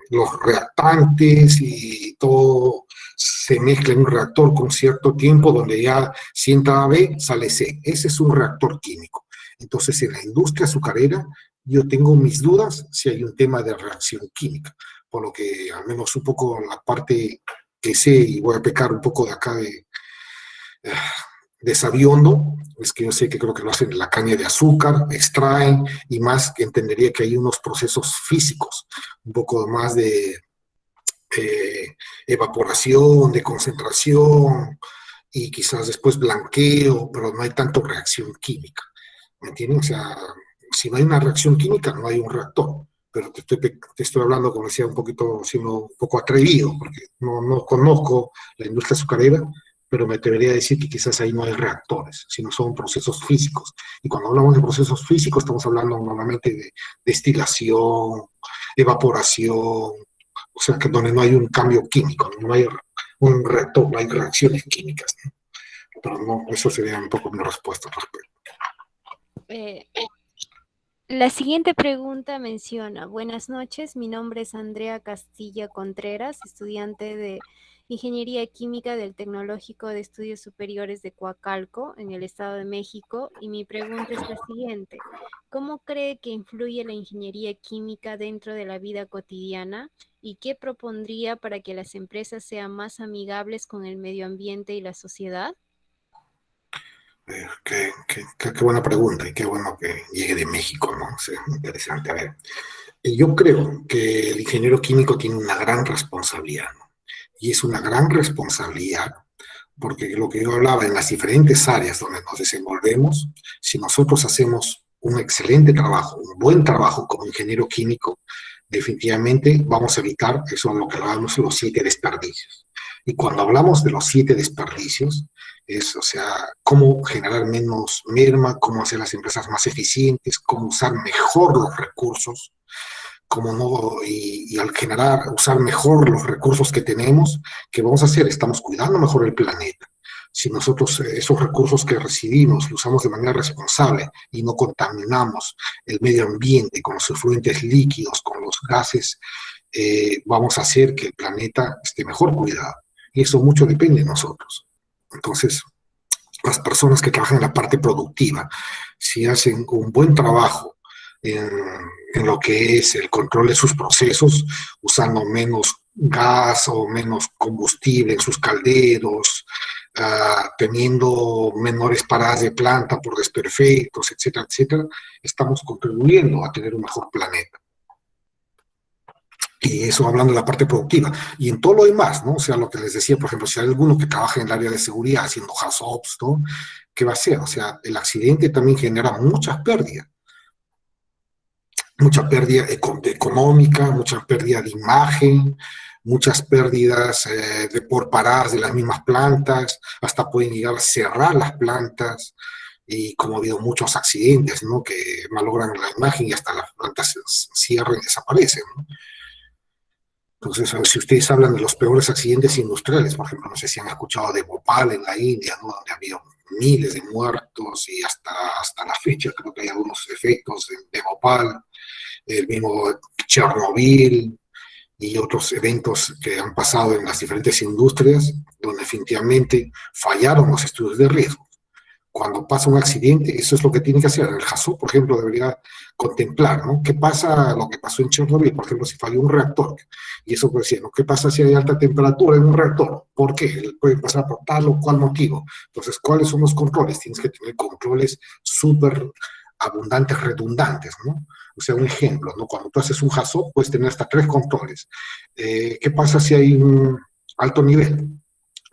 los reactantes y todo se mezcla en un reactor con cierto tiempo, donde ya si entra B, sale C. Ese es un reactor químico. Entonces, en la industria azucarera, yo tengo mis dudas si hay un tema de reacción química, por lo que al menos un poco la parte que sé, y voy a pecar un poco de acá de sabiondo, es que yo sé que creo que lo hacen en la caña de azúcar, extraen, y más que entendería que hay unos procesos físicos, un poco más de evaporación, de concentración, y quizás después blanqueo, pero no hay tanto reacción química. ¿Me entienden? O sea, si no hay una reacción química, no hay un reactor. Pero te estoy hablando, como decía, un poquito, siendo un poco atrevido, porque no conozco la industria azucarera, pero me atrevería a decir que quizás ahí no hay reactores, sino son procesos físicos. Y cuando hablamos de procesos físicos, estamos hablando normalmente de destilación, evaporación, o sea, que donde no hay un cambio químico, no hay un reactor, no hay reacciones químicas, ¿no? Pero no, eso sería un poco mi respuesta al respecto. La siguiente pregunta menciona, buenas noches, mi nombre es Andrea Castilla Contreras, estudiante de Ingeniería Química del Tecnológico de Estudios Superiores de Coacalco, en el Estado de México, y mi pregunta es la siguiente, ¿cómo cree que influye la ingeniería química dentro de la vida cotidiana y qué propondría para que las empresas sean más amigables con el medio ambiente y la sociedad? Qué buena pregunta y qué bueno que llegue de México, ¿no? O sea, interesante. A ver, yo creo que el ingeniero químico tiene una gran responsabilidad, ¿no? Y es una gran responsabilidad porque lo que yo hablaba en las diferentes áreas donde nos desenvolvemos, si nosotros hacemos un excelente trabajo, un buen trabajo como ingeniero químico, definitivamente vamos a evitar, eso es lo que hablamos, los 7 desperdicios. Y cuando hablamos de los 7 desperdicios, es, o sea, cómo generar menos merma, cómo hacer las empresas más eficientes, cómo usar mejor los recursos, cómo no, y al usar mejor los recursos que tenemos, ¿qué vamos a hacer? Estamos cuidando mejor el planeta. Si nosotros esos recursos que recibimos los usamos de manera responsable y no contaminamos el medio ambiente con los efluentes líquidos, con los gases, vamos a hacer que el planeta esté mejor cuidado. Y eso mucho depende de nosotros. Entonces, las personas que trabajan en la parte productiva, si hacen un buen trabajo en lo que es el control de sus procesos, usando menos gas o menos combustible en sus calderos, teniendo menores paradas de planta por desperfectos, etcétera, etcétera, estamos contribuyendo a tener un mejor planeta. Y eso hablando de la parte productiva. Y en todo lo demás, ¿no? O sea, lo que les decía, por ejemplo, si hay alguno que trabaja en el área de seguridad haciendo HACCPs, ¿no? ¿Qué va a hacer? O sea, el accidente también genera muchas pérdidas. mucha pérdida económica, mucha pérdida de imagen, muchas pérdidas por paradas de las mismas plantas, hasta pueden llegar a cerrar las plantas, y como ha habido muchos accidentes, ¿no? Que malogran la imagen y hasta las plantas se cierran y desaparecen, ¿no? Entonces, si ustedes hablan de los peores accidentes industriales, por ejemplo, no sé si han escuchado de Bhopal en la India, ¿no? Donde ha habido miles de muertos y hasta la fecha creo que hay algunos efectos de Bhopal, el mismo Chernobyl y otros eventos que han pasado en las diferentes industrias, donde definitivamente fallaron los estudios de riesgo. Cuando pasa un accidente, eso es lo que tiene que hacer. El JASO, por ejemplo, debería contemplar, ¿no? ¿Qué pasa, lo que pasó en Chernobyl, por ejemplo, si falló un reactor? Y eso puede decir, ¿no? ¿Qué pasa si hay alta temperatura en un reactor? ¿Por qué? Puede pasar por tal o cual motivo. Entonces, ¿cuáles son los controles? Tienes que tener controles súper abundantes, redundantes, ¿no? O sea, un ejemplo, ¿no? Cuando tú haces un JASO, puedes tener hasta 3 controles. ¿Qué pasa si hay un alto nivel?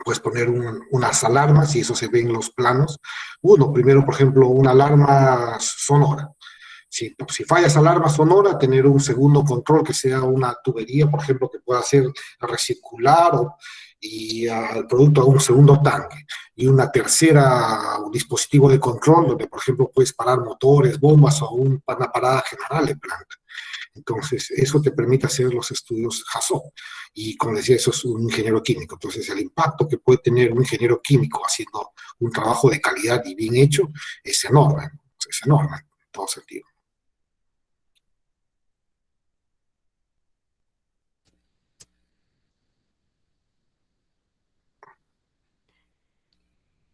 Puedes poner unas alarmas, y eso se ve en los planos. Uno, primero, por ejemplo, una alarma sonora. Si falla esa alarma sonora, tener un segundo control que sea una tubería, por ejemplo, que pueda hacer recircular y al producto a un segundo tanque. Y una tercera, un dispositivo de control donde, por ejemplo, puedes parar motores, bombas o una parada general de planta. Entonces, eso te permite hacer los estudios JASO. Y como decía, eso es un ingeniero químico. Entonces, el impacto que puede tener un ingeniero químico haciendo un trabajo de calidad y bien hecho es enorme, ¿no? Es enorme en todo sentido.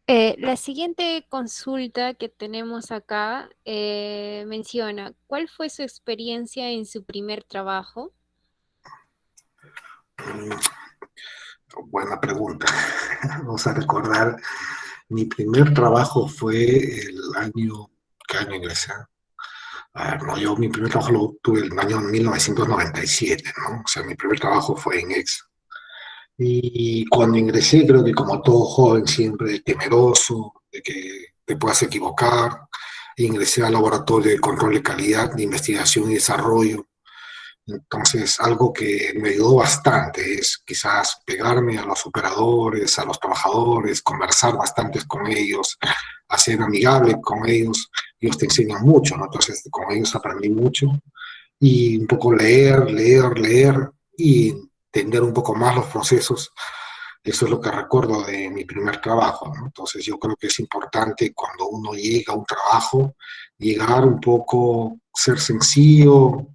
La siguiente consulta que tenemos acá menciona, ¿cuál fue su experiencia en su primer trabajo? Buena pregunta. Vamos a recordar, mi primer trabajo fue el año, ¿qué año ingresé? A ver, no, yo mi primer trabajo lo tuve el año 1997, ¿no? O sea, mi primer trabajo fue en Ex. Y cuando ingresé, creo que como todo joven, siempre temeroso de que te puedas equivocar, ingresé al laboratorio de control de calidad, de investigación y desarrollo. Entonces, algo que me ayudó bastante es quizás pegarme a los operadores, a los trabajadores, conversar bastante con ellos, hacer amigable con ellos. Ellos te enseñan mucho, ¿no? Entonces, con ellos aprendí mucho y un poco leer y entender un poco más los procesos. Eso es lo que recuerdo de mi primer trabajo, ¿no? Entonces yo creo que es importante cuando uno llega a un trabajo, llegar un poco, ser sencillo,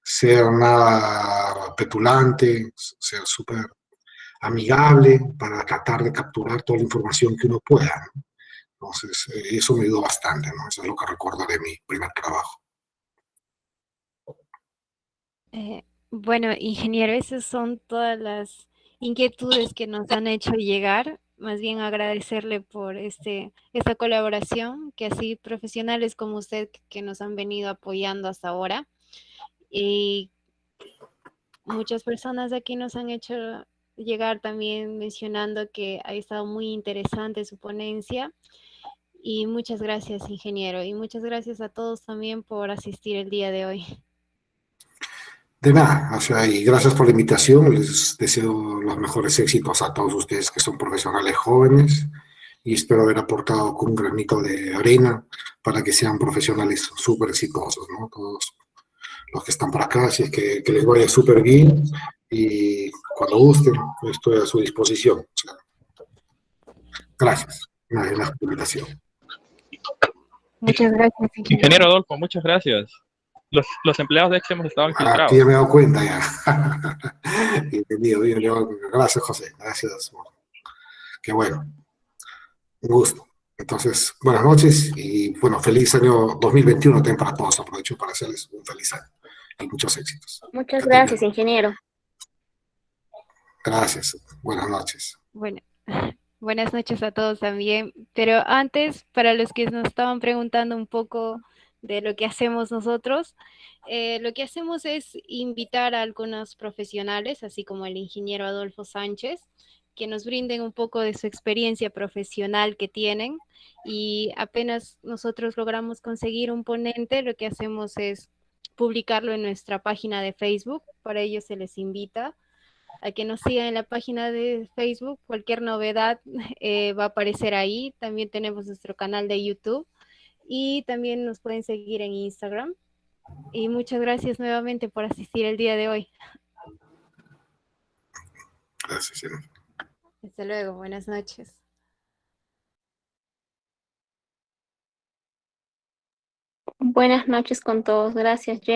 ser nada petulante, ser súper amigable para tratar de capturar toda la información que uno pueda, ¿no? Entonces, eso me ayudó bastante, ¿no? Eso es lo que recuerdo de mi primer trabajo. Bueno, ingeniero, esas son todas las inquietudes que nos han hecho llegar. Más bien agradecerle por esta colaboración, que así profesionales como usted que nos han venido apoyando hasta ahora. Y muchas personas aquí nos han hecho llegar también mencionando que ha estado muy interesante su ponencia. Y muchas gracias, ingeniero. Y muchas gracias a todos también por asistir el día de hoy. De nada, o sea, y gracias por la invitación. Les deseo los mejores éxitos a todos ustedes que son profesionales jóvenes y espero haber aportado con un granito de arena para que sean profesionales súper exitosos, ¿no? Todos los que están por acá, así es que les vaya súper bien y cuando gusten, estoy a su disposición. O sea, gracias. Una invitación. Muchas gracias, ingeniero. Ingeniero Adolfo, muchas gracias. Los empleados de Excel estaban Aquí infiltrados. ya me he dado cuenta ya. Entendido, bien, gracias, José. Gracias. Qué bueno. Un gusto. Entonces, buenas noches y bueno, feliz año 2021 también para todos. Aprovecho para hacerles un feliz año y muchos éxitos. Muchas Que gracias, tengan. ingeniero. Gracias. Buenas noches. Bueno, buenas noches a todos también. Pero antes, para los que nos estaban preguntando un poco de lo que hacemos nosotros, lo que hacemos es invitar a algunos profesionales, así como el ingeniero Adolfo Sánchez, que nos brinden un poco de su experiencia profesional que tienen. Y apenas nosotros logramos conseguir un ponente, lo que hacemos es publicarlo en nuestra página de Facebook. Para ello se les invita a que nos sigan en la página de Facebook. Cualquier novedad va a aparecer ahí. También tenemos nuestro canal de YouTube y también nos pueden seguir en Instagram. Y muchas gracias nuevamente por asistir el día de hoy. Gracias, Jennifer. Hasta luego, buenas noches. Buenas noches con todos. Gracias, Jenny.